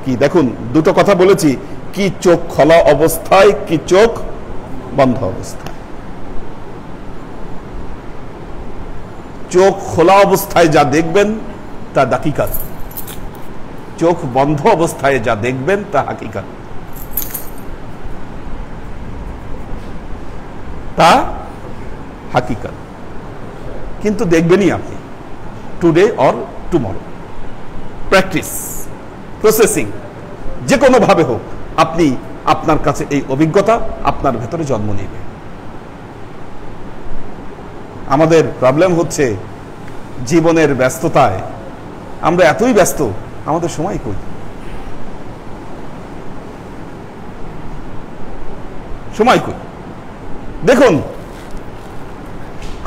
কি দেখুন, দুটো কথা বলেছি, কি চোখ খোলা অবস্থায়, কি চোখ বন্ধ অবস্থায়। চোখ খোলা অবস্থায় যা দেখবেন তা দাকিকাত, চোখ বন্ধ অবস্থায় যা দেখবেন তা হাকিকাত, তা হাকিকাত। কিন্তু দেখবেনই আপনি, today or tomorrow. Practice, processing, যে কোনো ভাবে হোক, আপনি আপনার কাছে এই অভিজ্ঞতা আপনার ভেতরে জন্ম নেবে। আমাদের প্রবলেম হচ্ছে জীবনের ব্যস্ততায় আমরা এতই ব্যস্ত, আমাদের সময় কই। সময় কই। দেখুন,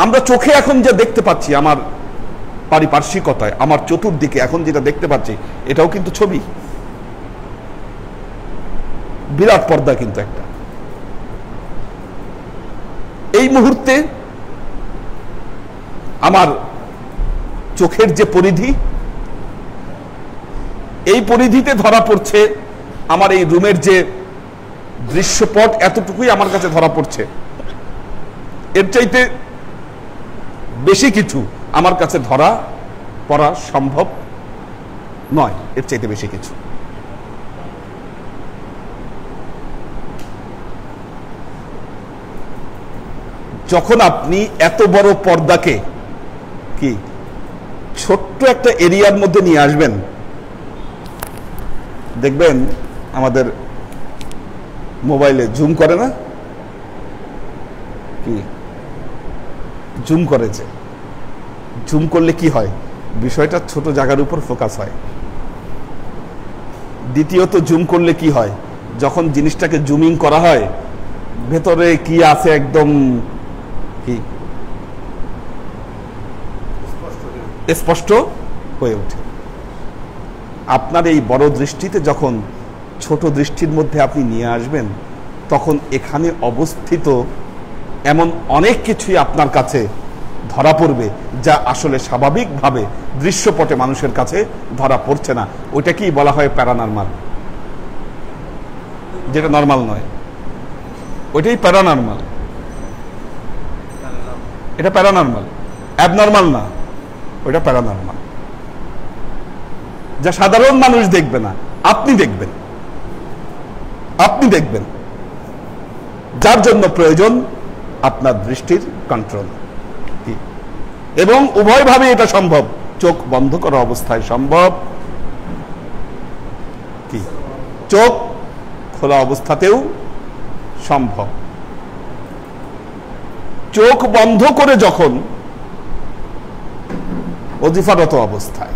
আমরা চোখে এখন যা দেখতে পাচ্ছি, আমার পারিপার্শ্বিকতায়, আমার চতুর্দিকে এখন যেটা দেখতে পাচ্ছি, এটাও কিন্তু ছবি। বিরাট পর্দা কিন্তু একটা। এই মুহূর্তে আমার চোখের যে পরিধি, এই পরিধিতে ধরা পড়ছে আমার এই রুমের যে দৃশ্যপট, এতটুকুই আমার কাছে ধরা পড়ছে। এর চাইতে বেশি কিছু আমার কাছে ধরা পড়া সম্ভব নয়, এর চাইতে বেশি কিছু। যখন আপনি এত বড় পর্দাকে কি ছোট্ট একটা এরিয়ার মধ্যে নিয়ে আসবেন, দেখবেন আমাদের মোবাইলে জুম করে না, কি জুম করেছে। জুম করলে কি হয়, বিষয়টা ছোট জায়গার উপর ফোকাস হয়। দ্বিতীয়ত জুম করলে কি হয়, যখন জিনিসটাকে জুমিং করা হয় ভেতরে কি আছে একদম কি স্পষ্ট হয়ে ওঠে। আপনার এই বড় দৃষ্টিতে যখন ছোট দৃষ্টির মধ্যে আপনি নিয়ে আসবেন, তখন এখানে অবস্থিত এমন অনেক কিছুই আপনার কাছে ধরা পড়বে যা আসলে স্বাভাবিকভাবে দৃশ্যপটে মানুষের কাছে ধরা পড়ছে না। ওইটাকেই বলা হয় প্যারানরমাল, যেটা নর্মাল নয়, ওইটাই প্যারানরমাল। এটা প্যারানরমাল, অ্যাবনর্মাল না, ওইটা প্যারানরমাল। যা সাধারণ মানুষ দেখবে না, আপনি দেখবেন। আপনি দেখবেন, যার জন্য প্রয়োজন আপনার দৃষ্টির কন্ট্রোল। এবং উভয়ভাবে এটা সম্ভব, চোখ বন্ধ করা অবস্থায় সম্ভব, কি চোখ খোলা অবস্থাতেও সম্ভব। চোখ বন্ধ করে যখন ওজিফারত অবস্থায়,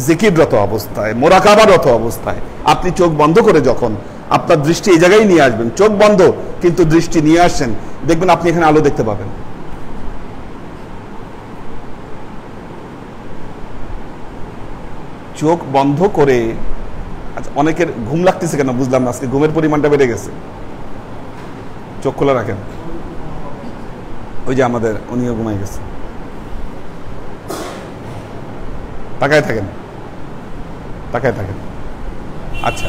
জিকিররত অবস্থায়, মোরাকাবারত অবস্থায় আপনি চোখ বন্ধ করে যখন আপনার দৃষ্টি এই জায়গায় নিয়ে আসবেন, চোখ বন্ধ কিন্তু দৃষ্টি নিয়ে আসছেন, দেখবেন আপনি এখানে আলো দেখতে পাবেন। চোখ বন্ধ করে, আচ্ছা অনেকের ঘুম লাগতেছে কেন বুঝলাম না, আজকে ঘুমের পরিমাণটা বেড়ে গেছে। চোখ খোলা রাখেন, ওই যে আমাদের উনিও ঘুমাই গেছে, তাকায় থাকেন, তাকায় থাকেন। আচ্ছা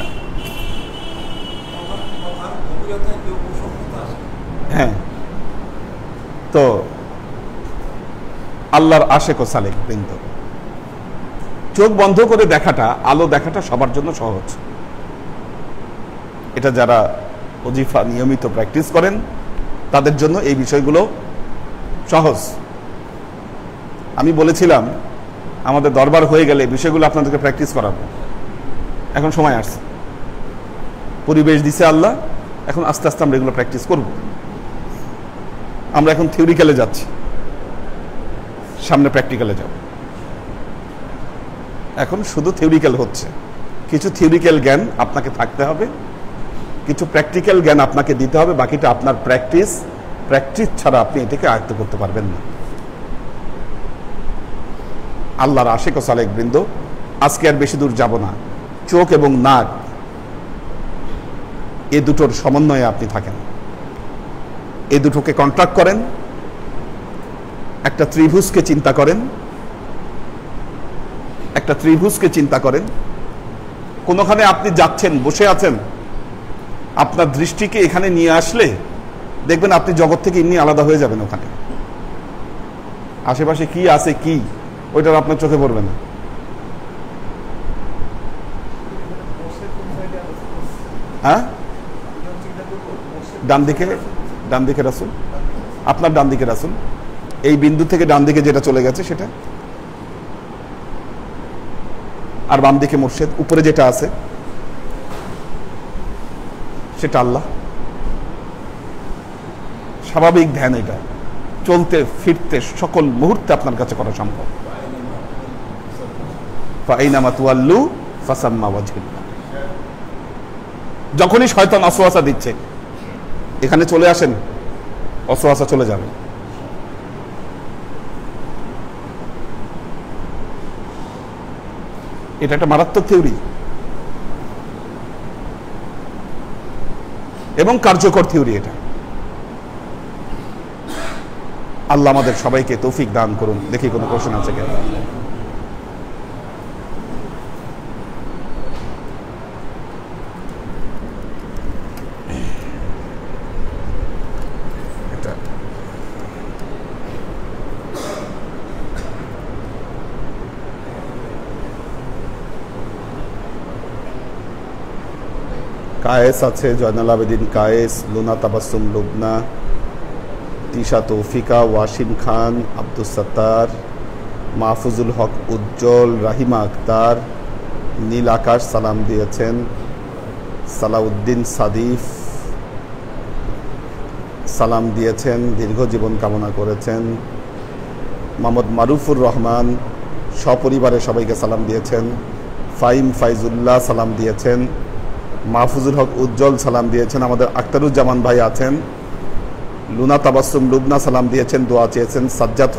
হ্যাঁ, তো আল্লাহর আশেক ও সালেক বৃন্দ, চোখ বন্ধ করে দেখাটা, আলো দেখাটা সবার জন্য সহজ। এটা যারা ওজিফা নিয়মিত প্র্যাকটিস করেন তাদের জন্য এই বিষয়গুলো সহজ। আমি বলেছিলাম আমাদের দরবার হয়ে গেলে বিষয়গুলো আপনাদেরকে প্র্যাকটিস করাবো। এখন সময় আসছে, পরিবেশ দিছে আল্লাহ, এখন আস্তে আস্তে আমরা এগুলো প্র্যাকটিস করব। আমরা এখন থিওরিক্যালে যাচ্ছি, সামনে প্র্যাকটিক্যালে যাব। এখন শুধু থিওরিক্যাল হচ্ছে, কিছু থিওরিক্যাল জ্ঞান আপনাকে থাকতে হবে, কিছু প্র্যাকটিক্যাল জ্ঞান আপনাকে দিতে হবে, বাকিটা আপনার প্র্যাকটিস ছাড়া আপনি এটাকে আয়ত্ত করতে পারবেন না। আল্লাহর আশিক ও সালেক বৃন্দ, আজকে আর বেশি দূর যাব না। চোখ এবং নাক এ দুটোর সমন্বয়ে আপনি থাকেন, এ দুটোকে কন্ট্রাক্ট করেন, একটা ত্রিভুজকে চিন্তা করেন, একটা ত্রিভুজকে চিন্তা করেন। কোনোখানে আপনি যাচ্ছেন, বসে আছেন, আপনার দৃষ্টিকে এখানে নিয়ে আসলে দেখবেন আপনি জগৎ থেকে এমনি আলাদা হয়ে যাবেন। ওখানে আশেপাশে কি আছে কি ওইটা আপনার চোখে পড়বে না। হ্যাঁ, ডান দিকে রাসূল, আপনার ডান দিকে রাসূল, এই বিন্দু থেকে ডান দিকে যেটা চলে গেছে সেটা, আর বাম দিকে মুর্শিদ, উপরে যেটা আছে সেটা আল্লাহ। স্বাভাবিক ধ্যান, এটা চলতে ফিরতে সকল মুহূর্তে আপনার কাছে করা সম্ভব। ফাইনামা তুয়াল্লু ফাসাম্মা ওয়াজহুল্লাহ। যখনই শয়তান ওয়াসওয়াসা দিচ্ছে, এখানে চলে আসেন, ওয়াসওয়াসা চলে যাবে। এটা একটা মারাত্মক থিওরি এবং কার্যকর থিওরি। এটা আল্লাহ আমাদের সবাইকে তৌফিক দান করুন। দেখি কোনো কোশ্চেন আছে কিনা। কায়েস আছে, জয়নাল আবেদিন কায়েস, লুনা তাবাসসুম লুবনা, তিশা তৌফিকা, ওয়াসিম খান, আব্দুস সাত্তার, মাহফুজুল হক উজ্জ্বল, রাহিমা আক্তার, নীল আকাশ সালাম দিয়েছেন, সালাউদ্দিন সাদিফ, সালাম দিয়েছেন, দীর্ঘ জীবন কামনা করেছেন। মোহাম্মদ মারুফুর রহমান সপরিবারে সবাইকে সালাম দিয়েছেন। ফাইম ফাইজুল্লাহ সালাম দিয়েছেন। মাহফুজুল হক উজ্জ্বল সালাম দিয়েছেন। আমাদের আখতারুজ্জামান ভাই আছেন। লুনা তাবাসসুম লুবনা সালাম দিয়েছেন, দোয়া চেয়েছেন। সাজ্জাদ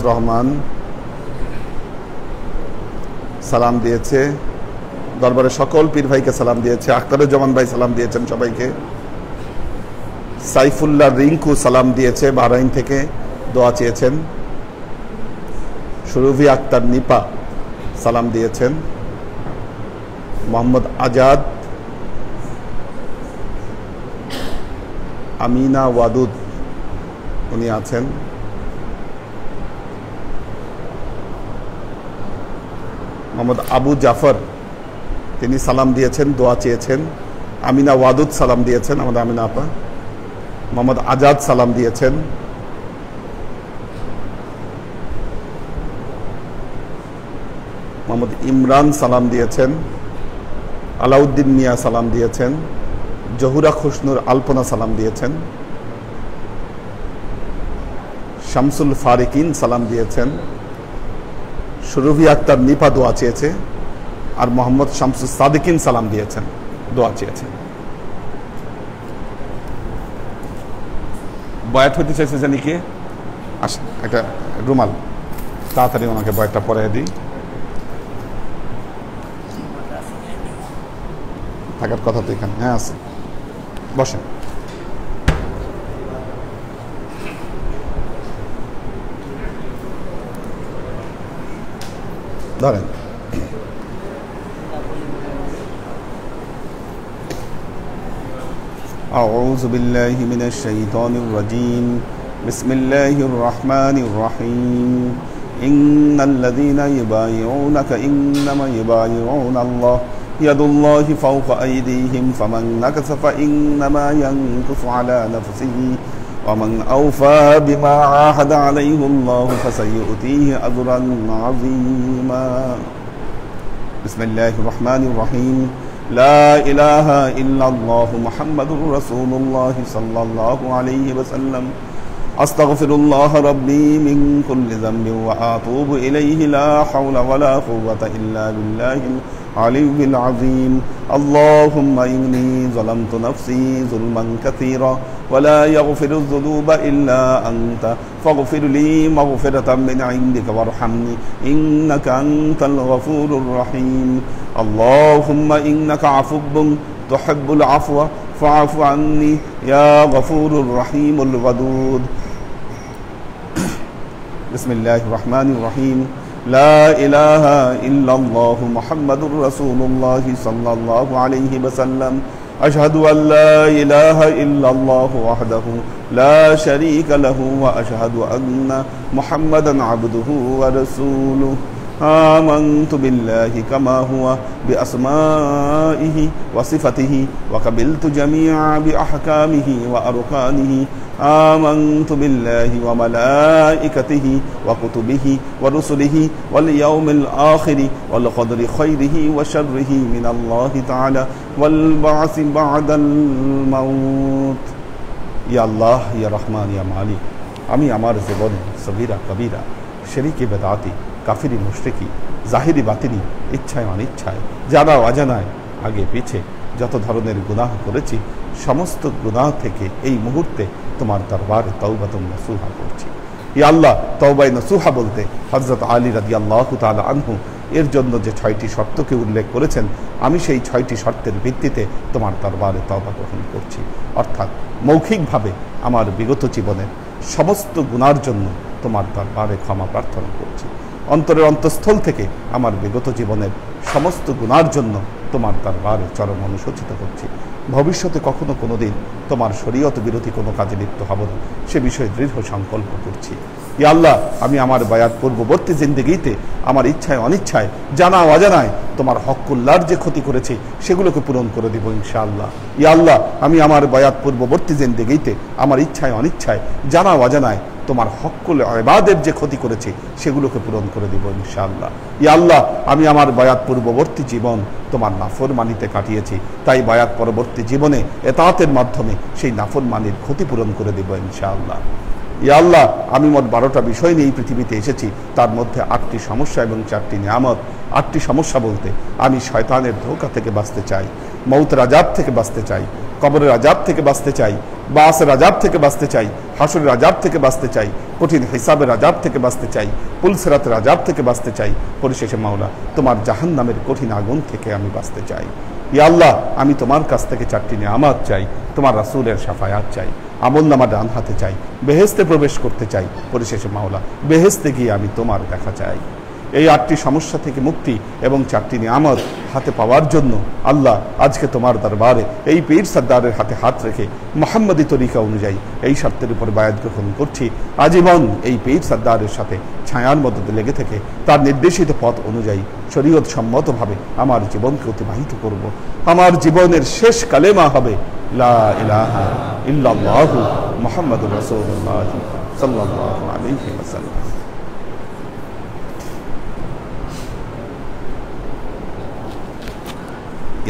রহমান সালাম দিয়েছে। দরবারে সকল পীর ভাইকে সালাম দিয়েছে। আখতারুজ্জামান ভাই সালাম দিয়েছেন সবাইকে। সাইফুল্লাহ রিঙ্কু সালাম দিয়েছে বাহরাইন থেকে, দোয়া চেয়েছেন। সুরভি আক্তার নিপা সালাম দিয়েছেন। মোহাম্মদ আজাদ, আমিনা ওয়াদুদ উনি আছেন। মোহাম্মদ আবু জাফর তিনি সালাম দিয়েছেন, দোয়া চেয়েছেন। আমিনা ওয়াদুদ সালাম দিয়েছেন, আমাদের আমিনা আপা। মোহাম্মদ আজাদ সালাম দিয়েছেন। মোহাম্মদ ইমরান সালাম দিয়েছেন। আলাউদ্দিন মিয়া সালাম দিয়েছেন। জহুরা খুশনুর আলপনা সালাম দিয়েছেন। শামসুল ফারিকিন সালাম দিয়েছেন। সুরভি আক্তার নিপা দোয়া চেয়েছে। আর মোহাম্মদ শামসুল সাদিকিন সালাম দিয়েছেন, দোয়া চেয়েছেন। বয়াত হইতে চাইছে জানি কে? আসেন, একটা রুমাল তাড়াতাড়ি ওনাকে বয়াতটা পরাই দিই। থাকার কথা তো এখানে, হ্যাঁ আছে, বসেন। ধরেন। أعوذ بالله من الشيطان الرجيم بسم الله الرحمن الرحيم إن الذين يبايعونك إنما يبايعون الله يد الله فوق أيديهم فمن نكث فإنما ينكث على نفسه ومن أوفى بما عاهد عليه الله فسيؤتيه أجرا عظيما بسم الله الرحمن الرحيم لا إله إلا الله محمد رسول الله صلى الله عليه وسلم أستغفر الله ربي من كل ذنب وأتوب إليه لا حول ولا قوة إلا بالله العلي العظيم اللهم إني ظلمت نفسي ظلما كثيرا ولا يغفر الذنوب إلا أنت فاغفر لي مغفرة من عندك وارحمني إنك أنت الغفور الرحيم اللهم إنك عفو تحب العفو فاعف عني يا غفور الرحيم الودود بسم الله الرحمن الرحيم لا إله إلا الله محمد رسول الله صلى الله عليه وسلم أشهد أن لا إله إلا الله وحده لا شريك له وأشهد أن محمدا عبده ورسوله آمنت بالله كما هو بأسمائه وصفته وقبلت جميع بأحكامه وأركانه آمنت بالله وملائكته وكتبه ورسله واليوم الآخر والقدر خيره وشره من الله تعالى والبعث بعد الموت يا الله يا رحمن يا مالك আমি আমার জীবনে সগীরা কবিরা শিরকি বিদআতি কাফিরি মুশরিকি জাহিরি বাতিনি ইচ্ছায় অনিচ্ছায় জানা অজানায় আগে পিছে যত ধরনের গুনাহ করেছি সমস্ত গুনাহ থেকে এই মুহূর্তে তোমার দরবারে তওবাতুন নসুহা করছি। ইয়া আল্লাহ, তওবায়ে নসুহা বলতে হযরত আলী রাদিয়াল্লাহু তাআলা আনহু এর জন্য যে 6টি শর্তকে উল্লেখ করেছেন, আমি সেই 6টি শর্তের ভিত্তিতে তোমার দরবারে তওবা গ্রহণ করছি। অর্থাৎ মৌখিকভাবে আমার বিগত জীবনের সমস্ত গুনার জন্য তোমার দরবারে ক্ষমা প্রার্থনা করছি। অন্তরের অন্তঃস্থল থেকে আমার বিগত জীবনের সমস্ত গুনার জন্য তোমার দরবারে চরম অনুশোচিত করছি। ভবিষ্যতে কখনো কোনো দিন তোমার শরীয়ত বিরোধী কোনো কাজে লিপ্ত হব না, সে বিষয়ে দৃঢ় সংকল্প করছি। ইয়া আল্লাহ, আমি আমার বায়াত পূর্ববর্তী জিন্দেগিতে আমার ইচ্ছায় অনিচ্ছায় জানা অজানায় তোমার হকুল্লার যে ক্ষতি করেছি সেগুলোকে পূরণ করে দিব ইনশাআল্লাহ। ইয়া আল্লাহ, আমি আমার বায়াত পূর্ববর্তী জিন্দেগিতে আমার ইচ্ছায় অনিচ্ছায় জানা অজানায় তোমার হক্কুল ইবাদের যে ক্ষতি করেছে সেগুলোকে পূরণ করে দেব ইনশাআল্লাহ। ইয়া আল্লাহ, আমি আমার বায়াত পূর্ববর্তী জীবন তোমার নাফরমানিতে কাটিয়েছি, তাই বায়াত পরবর্তী জীবনে এতাতের মাধ্যমে সেই নাফরমানির ক্ষতিপূরণ করে দেব ইনশাআল্লাহ। ইয়া আল্লাহ, আমি মোট 12টা বিষয় নিয়ে এই পৃথিবীতে এসেছি, তার মধ্যে 8টি সমস্যা এবং 4টি নিয়ামত। 8টি সমস্যা বলতে আমি শয়তানের ধোঁকা থেকে বাঁচতে চাই, মৌতের আযাব থেকে বাঁচতে চাই, কবরের আযাব থেকে বাঁচতে চাই, বাসের আযাব থেকে বাঁচতে চাই, হাসরের আযাব থেকে বাঁচতে চাই, কঠিন হিসাবের আযাব থেকে বাঁচতে চাই, পুলসিরাতের আযাব থেকে বাঁচতে চাই, পরিশেষে মাওলা তোমার জাহান্নামের কঠিন আগুন থেকে আমি বাঁচতে চাই। ইয়া আল্লাহ, আমি তোমার কাছ থেকে 4টি নিয়ামত চাই, তোমার রাসূলের শাফায়াত চাই, আমলনামা ডান হাতে চাই, বেহেশতে প্রবেশ করতে চাই, পরিশেষে মাওলা বেহেশতে গিয়ে আমি তোমার দেখা চাই। এই 8টি সমস্যা থেকে মুক্তি এবং 4টি নিয়ামত হাতে পাওয়ার জন্য আল্লাহ আজকে তোমার দরবারে এই পীর সর্দারের হাতে হাত রেখে মুহাম্মদী তরিকা অনুযায়ী এই শর্তের উপর বায়াত গ্রহণ করছি, আজীবন এই পীর সর্দারের সাথে ছায়ার মধ্যে লেগে থেকে তার নির্দেশিত পথ অনুযায়ী শরীয়ত সম্মতভাবে আমার জীবনকে অতিবাহিত করব। আমার জীবনের শেষ কালেমা হবে লা ইলাহা ইল্লাল্লাহু মুহাম্মাদুর রাসূলুল্লাহ সাল্লাল্লাহু আলাইহি ওয়াসাল্লাম।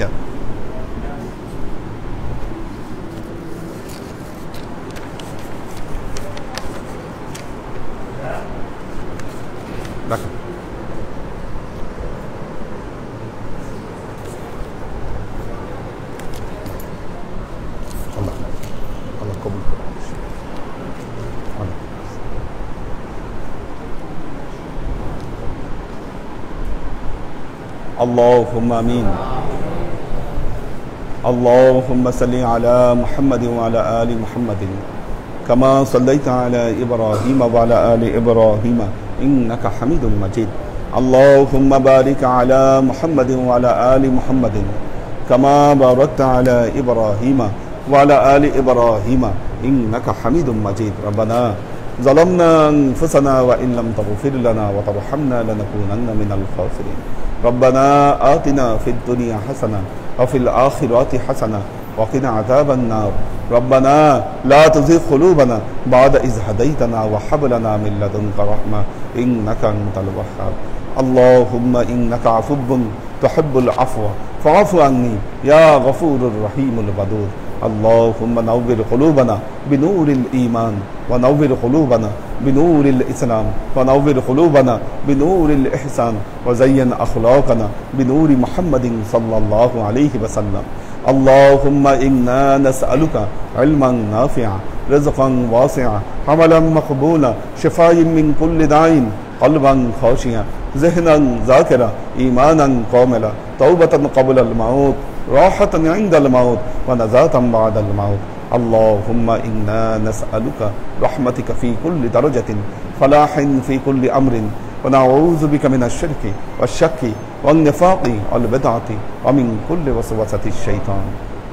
Yeah. রাখো। আল্লাহ আল্লাহ কবুল করুন। আল্লাহুম্মা আমিন। اللهم صل على محمد وعلى آل محمد كما صليت على إبراهيم وعلى آل إبراهيم إنك حميد مجيد. اللهم بارك على محمد وعلى آل محمد كما باركت على إبراهيم وعلى آل إبراهيم إنك حميد مجيد. ربنا ظلمنا أنفسنا وإن لم تغفر لنا وترحمنا لنكونن من الخاسرين. ربنا آتنا في الدنيا حسنة وفي الآخرة حسنة وقنا عذاب النار. ربنا لا تزغ قلوبنا بعد إذ هديتنا وهب لنا من لدنك رحمة إنك أنت الوهاب. اللهم إنك عفو تحب العفو فاعف عني يا غفور الرحيم الودود. اللهم نور قلوبنا بنور الإيمان ونور قلوبنا بنور الإسلام ونور قلوبنا بنور الإحسان وزين أخلاقنا بنور محمد صلى الله عليه وسلم. اللهم إنا نسألك علما نافعا رزقا واسعا عملا مقبولا شفاء من كل داء قلبا خاشعا ذهنا ذاكرا إيمانا كاملا توبة قبل الموت راحة عند الموت ونجاة بعد الموت. اللهم إنا نسألك رحمتك في كل درجة فلاح في كل أمر ونعوذ بك من الشرك والشك والنفاق والبدعة ومن كل وسوسة الشيطان.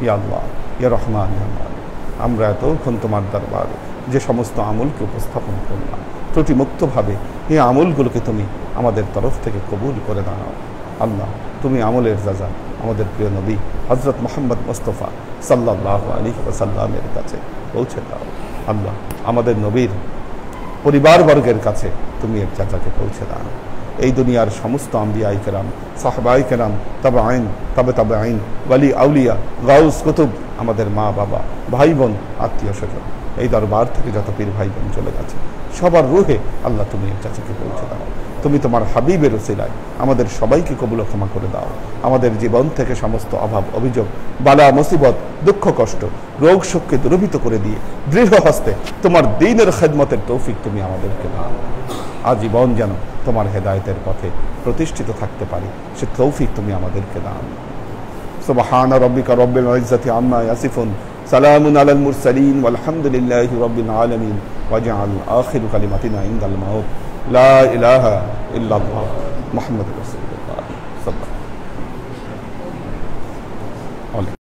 يا الله يا رحمن يا مالك, আমরা এতক্ষণ তোমার দরবারে যে সমস্ত আমলকে উপস্থাপন করলাম ত্রুটিমুক্তভাবে এই আমলগুলোকে তুমি আমাদের তরফ থেকে কবুল করে দাও। আল্লাহ, তুমি আমলের যাজা আমাদের প্রিয় নবী হযরত মুহাম্মদ মুস্তাফা সাল্লাল্লাহু আলাইহি ওয়াসাল্লামের কাছে পৌঁছে দাও। আল্লাহ, আমাদের নবীর পরিবারবর্গের কাছে তুমি এর যাজাকে পৌঁছে দাও। এই দুনিয়ার সমস্ত আম্বিয়ায়ে কেরাম, সাহাবায়ে কেরাম, তাবেঈন, তাবেঈন, ওয়ালি আউলিয়া, গাউস, কুতুব, আমাদের মা বাবা, ভাই বোন, আত্মীয় স্বজন, এই দরবার থেকে যত পীর ভাই বোন চলে গেছে সবার রূহে আল্লাহ তুমি এর যাজাকে পৌঁছে দাও। তুমি তোমার হাবিবের উসিলায় আমাদের সবাইকে কবুল ও ক্ষমা করে দাও। আমাদের জীবন থেকে সমস্ত অভাব অভিযোগ, বালা মুসিবত, দুঃখ কষ্ট, রোগ শোককে দূরীভূত করে দিয়ে দৃঢ় হস্তে তোমার দ্বীনের খেদমতের তৌফিক তুমি আমাদেরকে দাও। আজীবন যেন তোমার হেদায়েতের পথে প্রতিষ্ঠিত থাকতে পারি সে তৌফিক তুমি আমাদেরকে দাও। সুবহান রাব্বিকা রাব্বিল ইজ্জাতি আম্মা ইয়াসিফুন সালামুন আলাল মুরসালিন ওয়ালহামদুলিল্লাহি রাব্বিল আলামিন ওয়াজআল আখিরু কালিমাতিনা ইনদাল মাউত লা ইলাহা ইল্লাল্লাহ মুহাম্মাদুর রাসূলুল্লাহ সাল্লাল্লাহু আলাইহি ওয়া সাল্লাম।